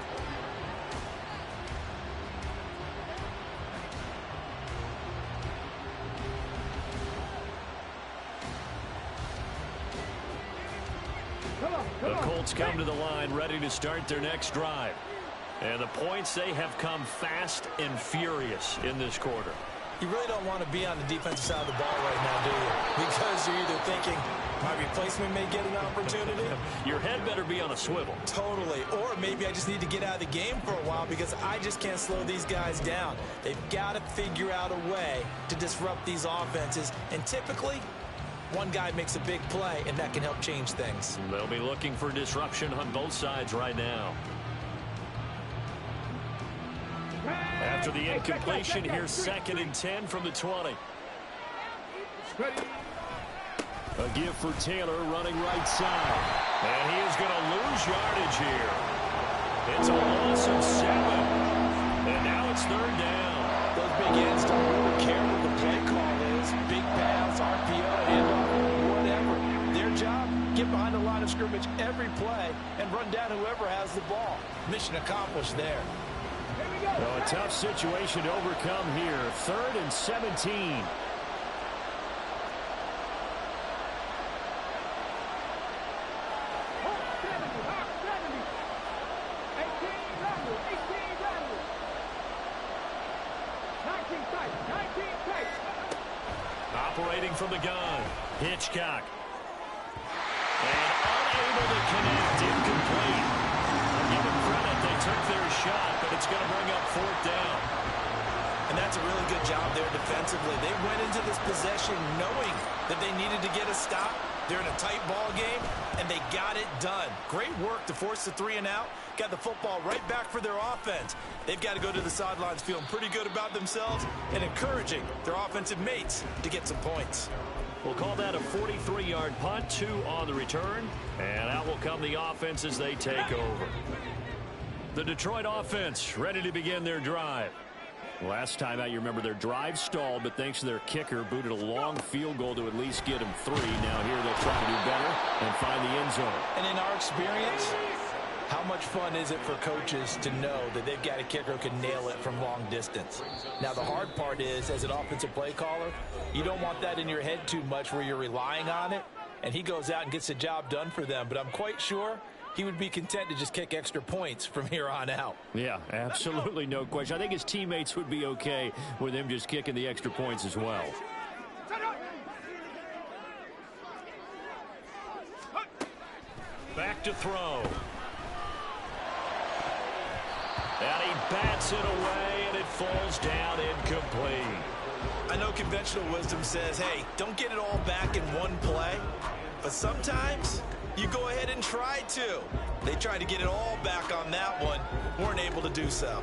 The Colts come to the line ready to start their next drive. And the points, they have come fast and furious in this quarter. You really don't want to be on the defensive side of the ball right now, do you? Because you're either thinking, my replacement may get an opportunity. Your head better be on a swivel. Totally. Or maybe I just need to get out of the game for a while because I just can't slow these guys down. They've got to figure out a way to disrupt these offenses. And typically, one guy makes a big play, and that can help change things. They'll be looking for disruption on both sides right now. After the incompletion, here's 2nd and 10 from the 20. A give for Taylor running right side. And he is going to lose yardage here. It's a loss of 7. And now it's 3rd down. Those big ends don't really care what the play call is. Big pass, RPO, handoff, whatever. Their job, get behind the line of scrimmage every play and run down whoever has the ball. Mission accomplished there. Well, a tough situation to overcome here. 3rd and 17. Operating from the gun, Hitchcock. And unable to connect, incomplete. I'll give them credit, they took their shot, but it's going to bring up 4th down. And that's a really good job there defensively. They went into this possession knowing that they needed to get a stop. They're in a tight ball game, and they got it done. Great work to force the 3 and out. Got the football right back for their offense. They've got to go to the sidelines feeling pretty good about themselves and encouraging their offensive mates to get some points. We'll call that a 43-yard punt, 2 on the return, and out will come the offense as they take over. The Detroit offense ready to begin their drive. Last time out, you remember their drive stalled, but thanks to their kicker, booted a long field goal to at least get them 3. Now here they'll try to do better and find the end zone. And in our experience, how much fun is it for coaches to know that they've got a kicker who can nail it from long distance? Now, the hard part is, as an offensive play caller, you don't want that in your head too much where you're relying on it, and he goes out and gets the job done for them. But I'm quite sure he would be content to just kick extra points from here on out. Yeah, absolutely no question. I think his teammates would be okay with him just kicking the extra points as well. Back to throw. And he bats it away, and it falls down incomplete. I know conventional wisdom says, hey, don't get it all back in one play. But sometimes you go ahead and try to. They tried to get it all back on that one. Weren't able to do so.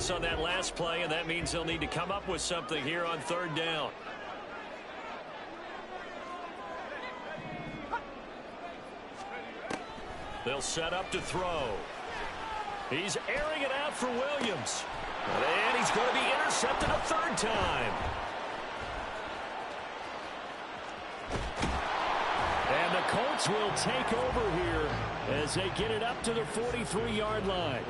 pass on that last play, and that means they'll need to come up with something here on third down. They'll set up to throw. He's airing it out for Williams. And he's going to be intercepted a third time. And the Colts will take over here as they get it up to the 43-yard line.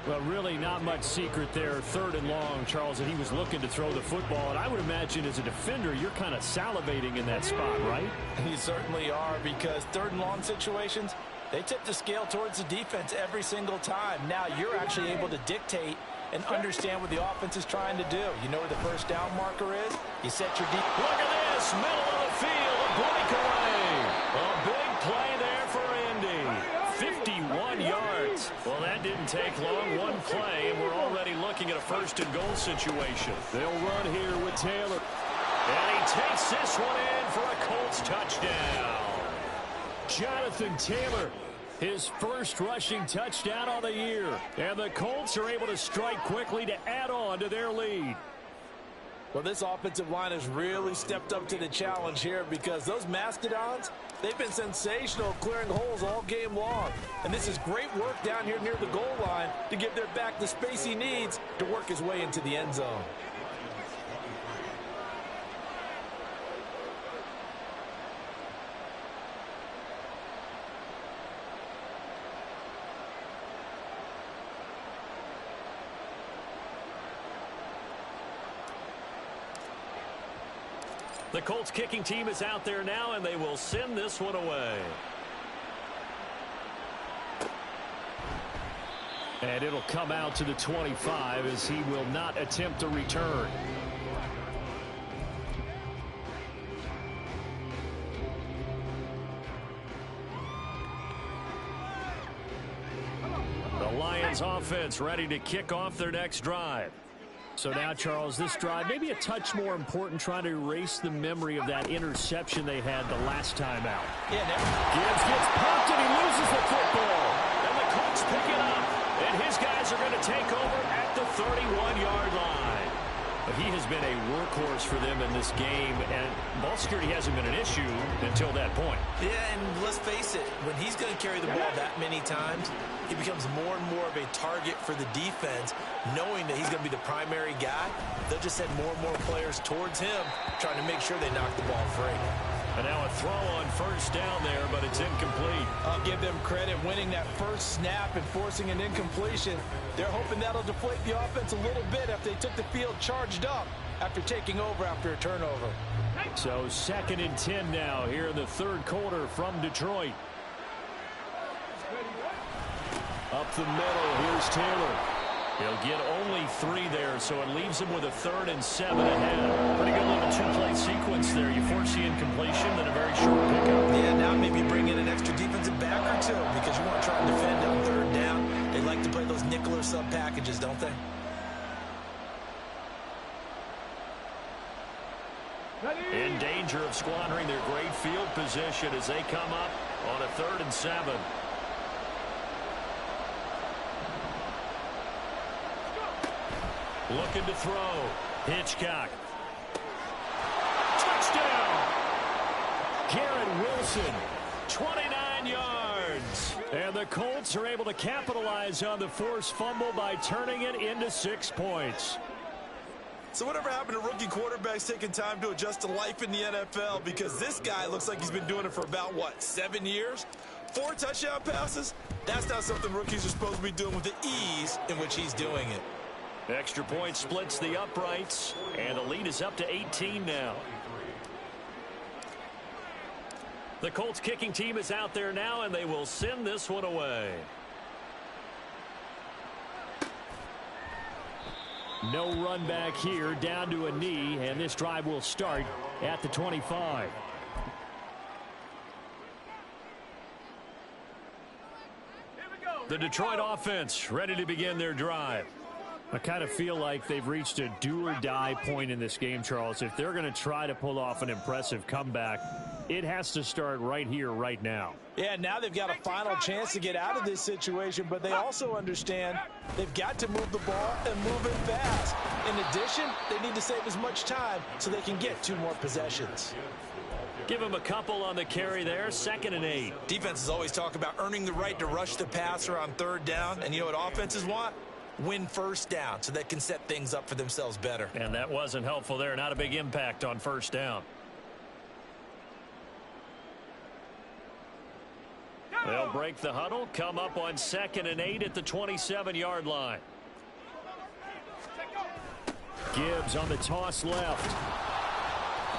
Well, really not much secret there. Third and long, Charles, and he was looking to throw the football. And I would imagine as a defender, you're kind of salivating in that spot, right? You certainly are, because third and long situations, they tip the scale towards the defense every single time. Now you're actually able to dictate and understand what the offense is trying to do. You know where the first down marker is? You set your deep. Look at this, middle of the field, a breakaway. A big play there for Indy. 51 yards. Well, that didn't take long. One play, and we're already looking at a first and goal situation. They'll run here with Taylor. And he takes this one in for a Colts touchdown. Jonathan Taylor, his first rushing touchdown of the year. And the Colts are able to strike quickly to add on to their lead. Well, this offensive line has really stepped up to the challenge here, because those Mastodons, they've been sensational clearing holes all game long. And this is great work down here near the goal line to give their back the space he needs to work his way into the end zone. The Colts kicking team is out there now, and they will send this one away. And it'll come out to the 25 as he will not attempt to return. The Lions offense ready to kick off their next drive. So now, Charles, this drive maybe a touch more important, trying to erase the memory of that interception they had the last time out. Yeah, Gibbs gets pumped and he loses the football. And the Colts pick it up. And his guys are going to take over at the 31-yard line. But he has been a workhorse for them in this game, and ball security hasn't been an issue until that point. Yeah, and let's face it, when he's going to carry the ball that many times, he becomes more and more of a target for the defense, knowing that he's going to be the primary guy. They'll just send more and more players towards him, trying to make sure they knock the ball free. And now a throw on first down there, but it's incomplete. I'll give them credit winning that first snap and forcing an incompletion. They're hoping that'll deflate the offense a little bit after they took the field charged up after taking over after a turnover. So 2nd and 10 now here in the third quarter from Detroit. Up the middle, here's Taylor. He'll get only 3 there, so it leaves him with a 3rd and 7 ahead. Pretty good little two-play sequence there. You force the incompletion, then a very short pickup. Yeah, now maybe bring in an extra defensive back or two, because you want to try and defend on third down. They like to play those nickel or sub packages, don't they? In danger of squandering their great field position as they come up on a 3rd and 7. Looking to throw. Hitchcock. Touchdown! Garrett Wilson, 29 yards. And the Colts are able to capitalize on the forced fumble by turning it into 6 points. So whatever happened to rookie quarterbacks taking time to adjust to life in the NFL? Because this guy looks like he's been doing it for about, 7 years? 4 touchdown passes? That's not something rookies are supposed to be doing with the ease in which he's doing it. Extra point splits the uprights, and the lead is up to 18 now. The Colts kicking team is out there now, and they will send this one away. No run back here, down to a knee, and this drive will start at the 25. The Detroit offense ready to begin their drive. I kind of feel like they've reached a do-or-die point in this game, Charles. If they're going to try to pull off an impressive comeback, it has to start right here, right now. Yeah, now they've got a final chance to get out of this situation, but they also understand they've got to move the ball and move it fast. In addition, they need to save as much time so they can get 2 more possessions. Give him a couple on the carry there, 2nd and 8. Defenses always talk about earning the right to rush the passer on 3rd down, and you know what offenses want? Win 1st down so they can set things up for themselves better. And that wasn't helpful there. Not a big impact on 1st down. They'll break the huddle, come up on 2nd and 8 at the 27-yard line. Gibbs on the toss left.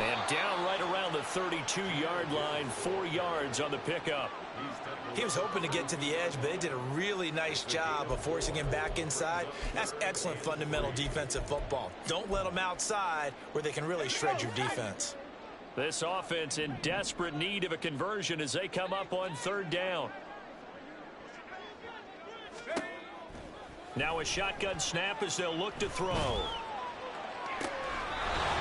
And down right around the 32-yard line, 4 yards on the pickup. He was hoping to get to the edge, but they did a really nice job of forcing him back inside. That's excellent fundamental defensive football. Don't let them outside where they can really shred your defense. This offense in desperate need of a conversion as they come up on 3rd down. Now a shotgun snap as they'll look to throw.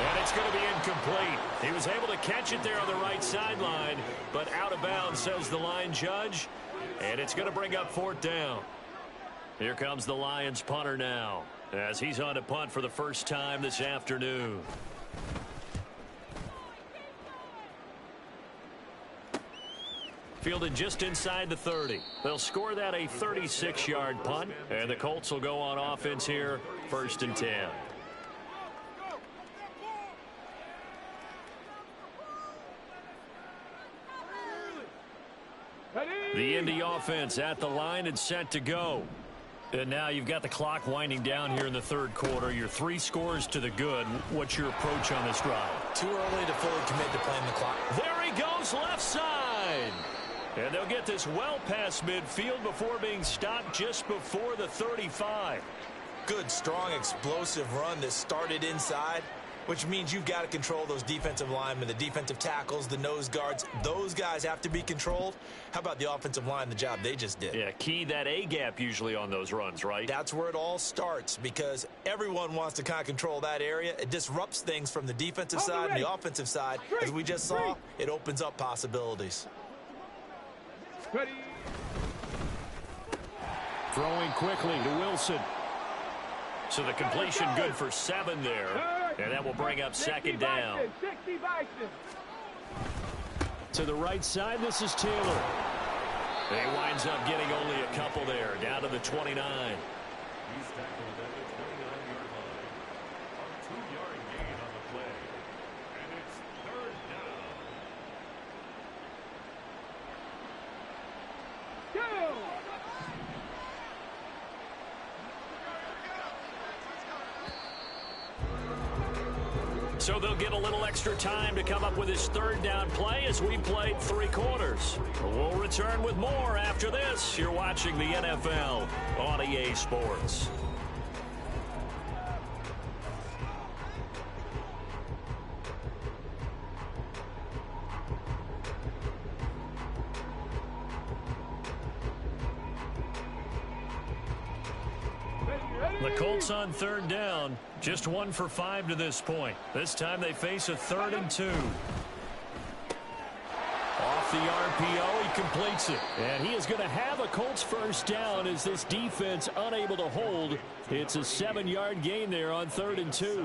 And it's going to be incomplete. He was able to catch it there on the right sideline, but out of bounds, says the line judge. And it's going to bring up 4th down. Here comes the Lions punter now, as he's on to punt for the first time this afternoon. Fielded just inside the 30. They'll score that a 36-yard punt, and the Colts will go on offense here, 1st and 10. The Indy offense at the line and set to go. And now you've got the clock winding down here in the 3rd quarter. You're 3 scores to the good. What's your approach on this drive? Too early to fully commit to playing the clock. There he goes, left side. And they'll get this well past midfield before being stopped just before the 35. Good, strong, explosive run that started inside, which means you've got to control those defensive linemen, the defensive tackles, the nose guards. Those guys have to be controlled. How about the offensive line, the job they just did? Yeah, key that A-gap usually on those runs, right? That's where it all starts because everyone wants to kind of control that area. It disrupts things from the defensive side and the offensive side. As we just saw, it opens up possibilities. Ready. Throwing quickly to Wilson. So the completion good for 7 there. And that will bring up 2nd down. To the right side, this is Taylor. And he winds up getting only a couple there, down to the 29. So they'll get a little extra time to come up with his 3rd down play as we played 3 quarters. We'll return with more after this. You're watching the NFL on EA Sports. The Colts on 3rd down, just 1 for 5 to this point. This time they face a 3rd and 2. Off the RPO, he completes it. And he is going to have a Colts 1st down as this defense unable to hold. It's a 7-yard gain there on 3rd and 2.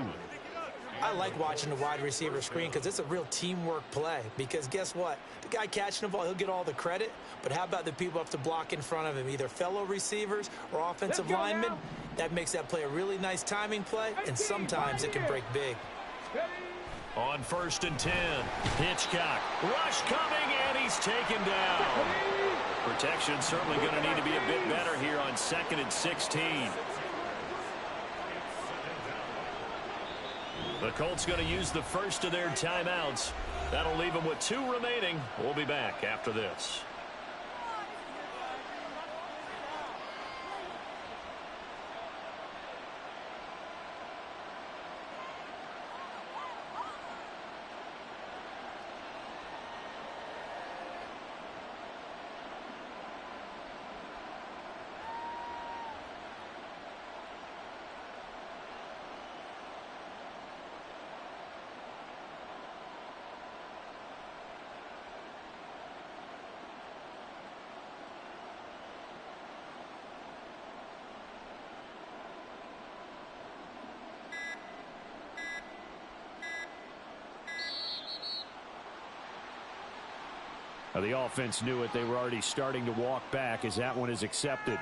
I like watching the wide receiver screen because it's a real teamwork play. Because guess what? The guy catching the ball, he'll get all the credit. But how about the people up to block in front of him, either fellow receivers or offensive linemen? That makes that play a really nice timing play, and sometimes it can break big. On 1st and 10, Hitchcock. Rush coming, and he's taken down. Protection certainly going to need to be a bit better here on 2nd and 16. The Colts going to use the first of their timeouts. That'll leave them with 2 remaining. We'll be back after this. The offense knew it. They were already starting to walk back as that one is accepted.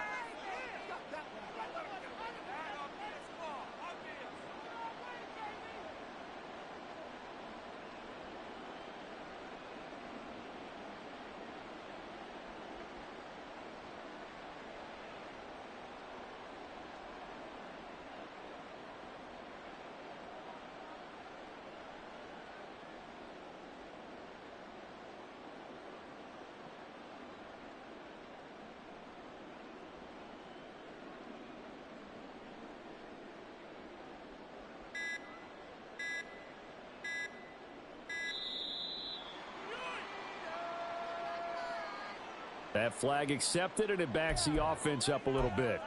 That flag accepted, and it backs the offense up a little bit.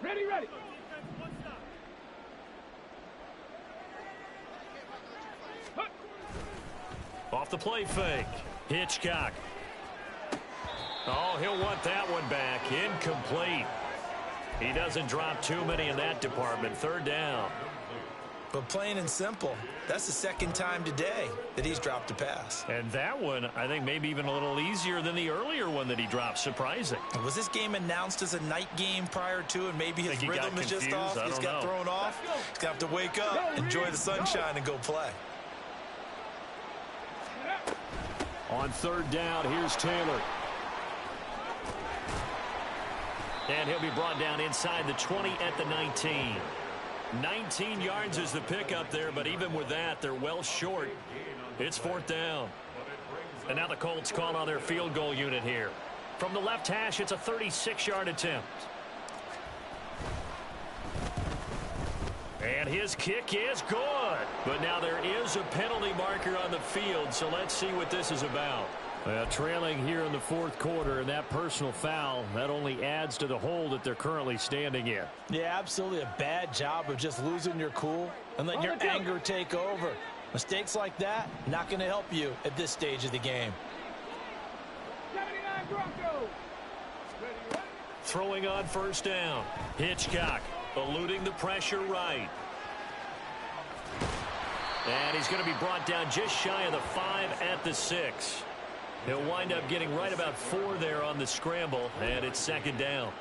Ready. Off the play fake. Hitchcock. Oh, he'll want that one back. Incomplete. He doesn't drop too many in that department. Third down. But plain and simple, that's the second time today that he's dropped a pass. And that one, I think, maybe even a little easier than the earlier one that he dropped. Surprising. Was this game announced as a night game prior to, and maybe his rhythm is just off? He's got thrown off. He's going to have to wake up, enjoy the sunshine, and go play. On third down, here's Taylor. And he'll be brought down inside the 20 at the 19. 19 yards is the pickup there, but even with that, they're well short. It's fourth down. And now the Colts call on their field goal unit here. From the left hash, it's a 36-yard attempt. And his kick is good. But now there is a penalty marker on the field, so let's see what this is about. Trailing here in the fourth quarter, and that personal foul, that only adds to the hole that they're currently standing in. Yeah, absolutely a bad job of just losing your cool and letting your anger take over. Mistakes like that, not going to help you at this stage of the game. 79 Broncos. Throwing on first down. Hitchcock eluding the pressure right. And he's going to be brought down just shy of the 5 at the 6. He'll wind up getting right about 4 there on the scramble, and it's second down.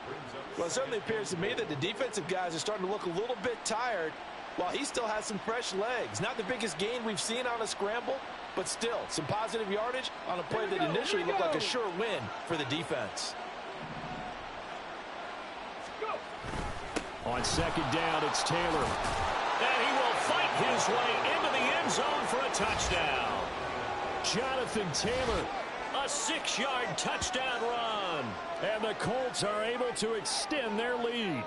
Well, it certainly appears to me that the defensive guys are starting to look a little bit tired while he still has some fresh legs. Not the biggest gain we've seen on a scramble, but still some positive yardage on a play that initially looked like a sure win for the defense. On second down, it's Taylor. And he will fight his way into the end zone for a touchdown. Jonathan Taylor. A 6-yard touchdown run. And the Colts are able to extend their lead.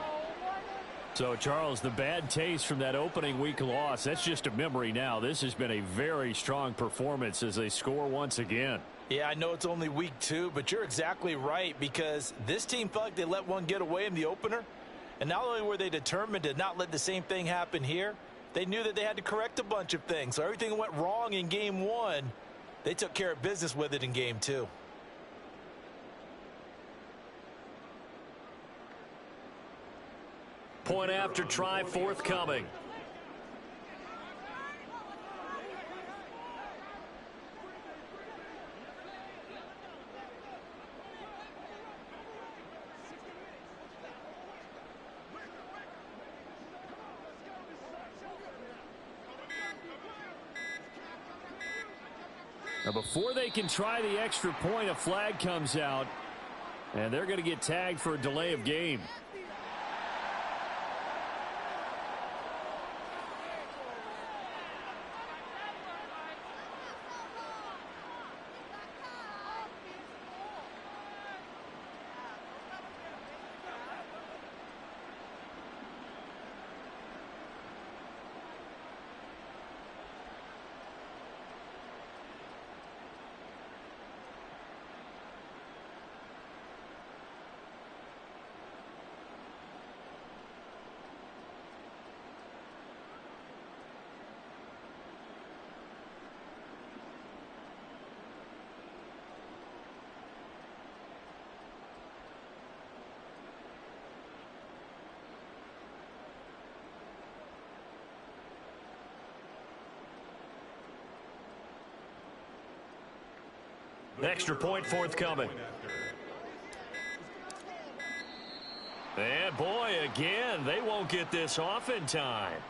So, Charles, the bad taste from that opening week loss, that's just a memory now. This has been a very strong performance as they score once again. Yeah, I know it's only week 2, but you're exactly right, because this team felt like they let one get away in the opener. And not only were they determined to not let the same thing happen here, they knew that they had to correct a bunch of things. So everything that went wrong in game 1, they took care of business with it in game 2. Point after try forthcoming. Now, before they can try the extra point, a flag comes out, and they're going to get tagged for a delay of game. Extra point forthcoming. And boy, again, they won't get this off in time.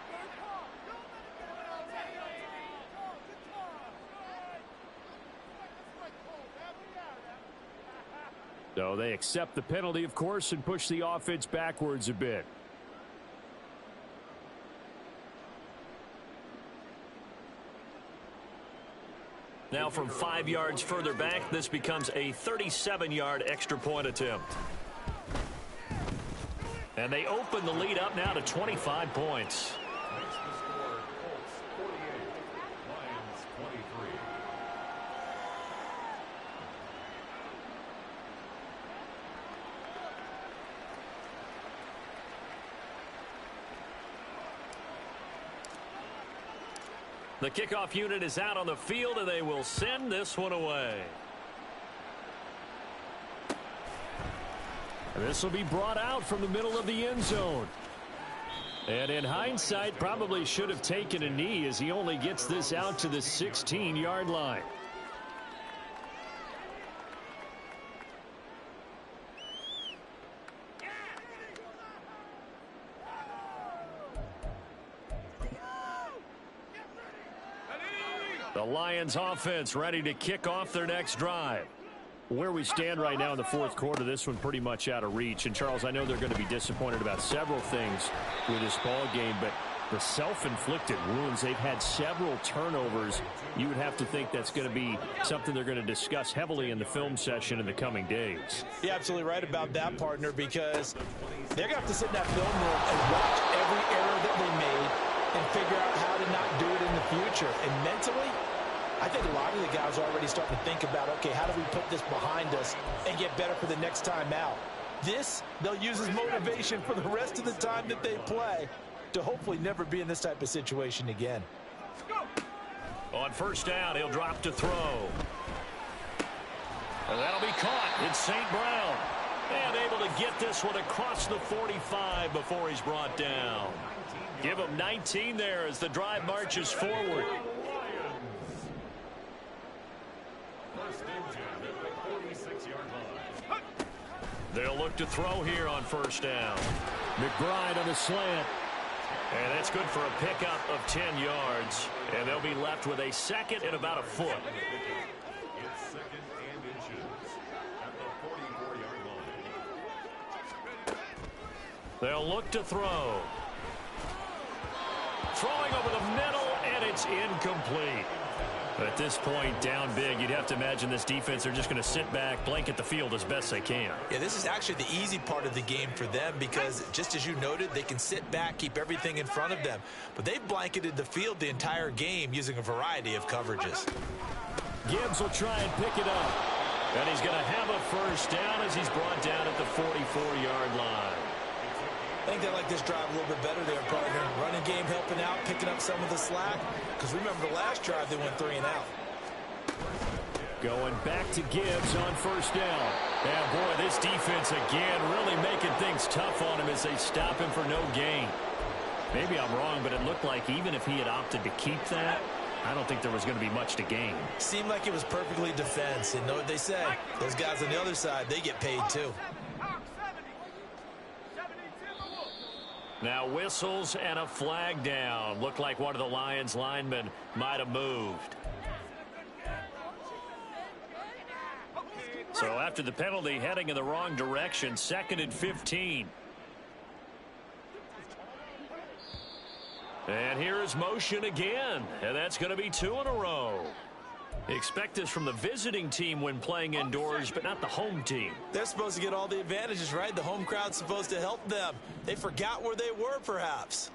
So they accept the penalty, of course, and push the offense backwards a bit. Now from 5 yards further back, this becomes a 37-yard extra point attempt. And they open the lead up now to 25 points. The kickoff unit is out on the field, and they will send this one away. And this will be brought out from the middle of the end zone. And in hindsight, probably should have taken a knee as he only gets this out to the 16-yard line. The Lions offense ready to kick off their next drive. Where we stand right now in the fourth quarter, this one pretty much out of reach. And, Charles, I know they're going to be disappointed about several things with this ball game, but the self-inflicted wounds, they've had several turnovers. You would have to think that's going to be something they're going to discuss heavily in the film session in the coming days. You're absolutely right about that, partner, because they're going to have to sit in that film room and watch every error that they made and figure out how to not do it in the future. And mentally, I think a lot of the guys are already starting to think about, okay, how do we put this behind us and get better for the next time out? This, they'll use as motivation for the rest of the time that they play to hopefully never be in this type of situation again. On first down, he'll drop to throw. And that'll be caught. It's St. Brown. And able to get this one across the 45 before he's brought down. Give him 19 there as the drive marches forward. They'll look to throw here on first down. McBride on the slant. And that's good for a pickup of 10 yards. And they'll be left with a second and about a foot. It's second and inches at the 44-yard line. They'll look to throw. Throwing over the middle, and it's incomplete. At this point, down big, you'd have to imagine this defense are just going to sit back, blanket the field as best they can. Yeah, this is actually the easy part of the game for them because, just as you noted, they can sit back, keep everything in front of them. But they've blanketed the field the entire game using a variety of coverages. Gibbs will try and pick it up. And he's going to have a first down as he's brought down at the 44-yard line. I think they like this drive a little bit better there, partner. Running game helping out, picking up some of the slack. Because remember the last drive, they went 3 and out. Going back to Gibbs on first down. And boy, this defense again really making things tough on him as they stop him for no gain. Maybe I'm wrong, but it looked like even if he had opted to keep that, I don't think there was going to be much to gain. Seemed like it was perfectly defense. And know what they say? Those guys on the other side, they get paid too. Now whistles and a flag down. Looked like one of the Lions linemen might have moved. So after the penalty, heading in the wrong direction, 2nd and 15. And here is motion again. And that's going to be 2 in a row. Expect this from the visiting team when playing indoors, but not the home team. They're supposed to get all the advantages, right? The home crowd's supposed to help them. They forgot where they were, perhaps.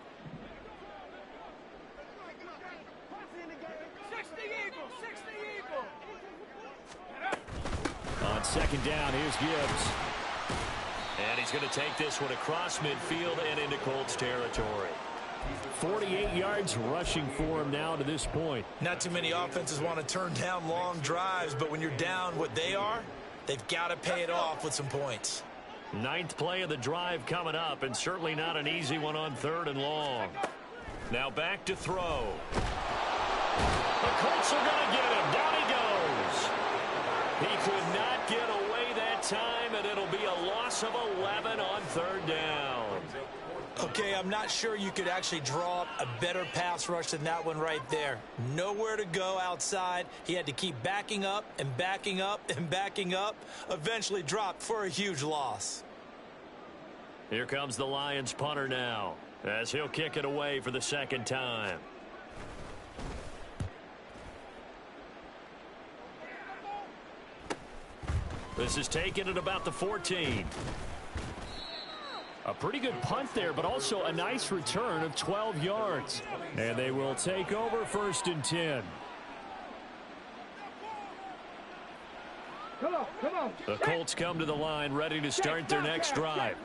On 2nd down, here's Gibbs. And he's going to take this one across midfield and into Colts territory. 48 yards rushing for him now to this point. Not too many offenses want to turn down long drives, but when you're down what they are, they've got to pay it off with some points. 9th play of the drive coming up, and certainly not an easy one on 3rd and long. Now back to throw. The Colts are going to get him. Down he goes. He could not get away that time, and it'll be a loss of 11 on third down. Okay, I'm not sure you could actually draw up a better pass rush than that one right there. Nowhere to go outside. He had to keep backing up and backing up and backing up. Eventually dropped for a huge loss. Here comes the Lions punter now, as he'll kick it away for the second time. This is taken at about the 14. A pretty good punt there, but also a nice return of 12 yards. And they will take over 1st and 10. Come on. The Colts come to the line ready to start their next drive.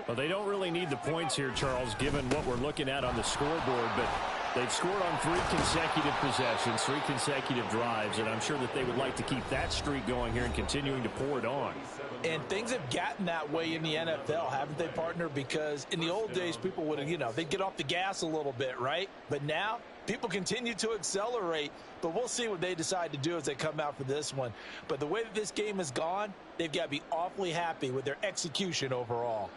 Well, they don't really need the points here, Charles, given what we're looking at on the scoreboard, but they've scored on 3 consecutive possessions, 3 consecutive drives, and I'm sure that they would like to keep that streak going here and continuing to pour it on. And things have gotten that way in the NFL, haven't they, partner? Because in the old days, people would have, they'd get off the gas a little bit, right? But now, people continue to accelerate, but we'll see what they decide to do as they come out for this one. But the way that this game has gone, they've got to be awfully happy with their execution overall.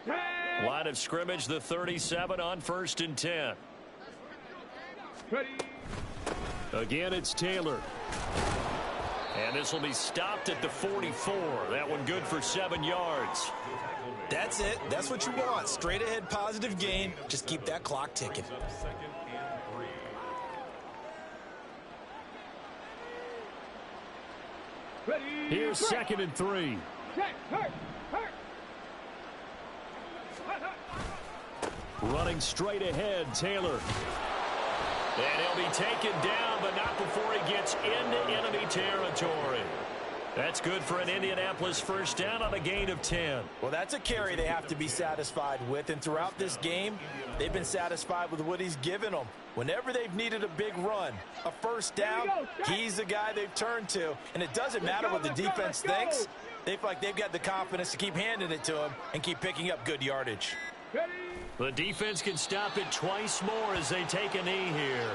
Line of scrimmage, the 37 on 1st and 10. Again, it's Taylor. And this will be stopped at the 44. That one good for 7 yards. That's it. That's what you want. Straight ahead positive gain. Just keep that clock ticking. Here's 2nd and 3. Running straight ahead, Taylor. And he'll be taken down, but not before he gets into enemy territory. That's good for an Indianapolis first down on a gain of 10. Well, that's a carry they have to be satisfied with. And throughout this game, they've been satisfied with what he's given them. Whenever they've needed a big run, a first down, he's the guy they've turned to. And it doesn't matter what the defense thinks. They feel like they've got the confidence to keep handing it to him and keep picking up good yardage. The defense can stop it twice more as they take a knee here.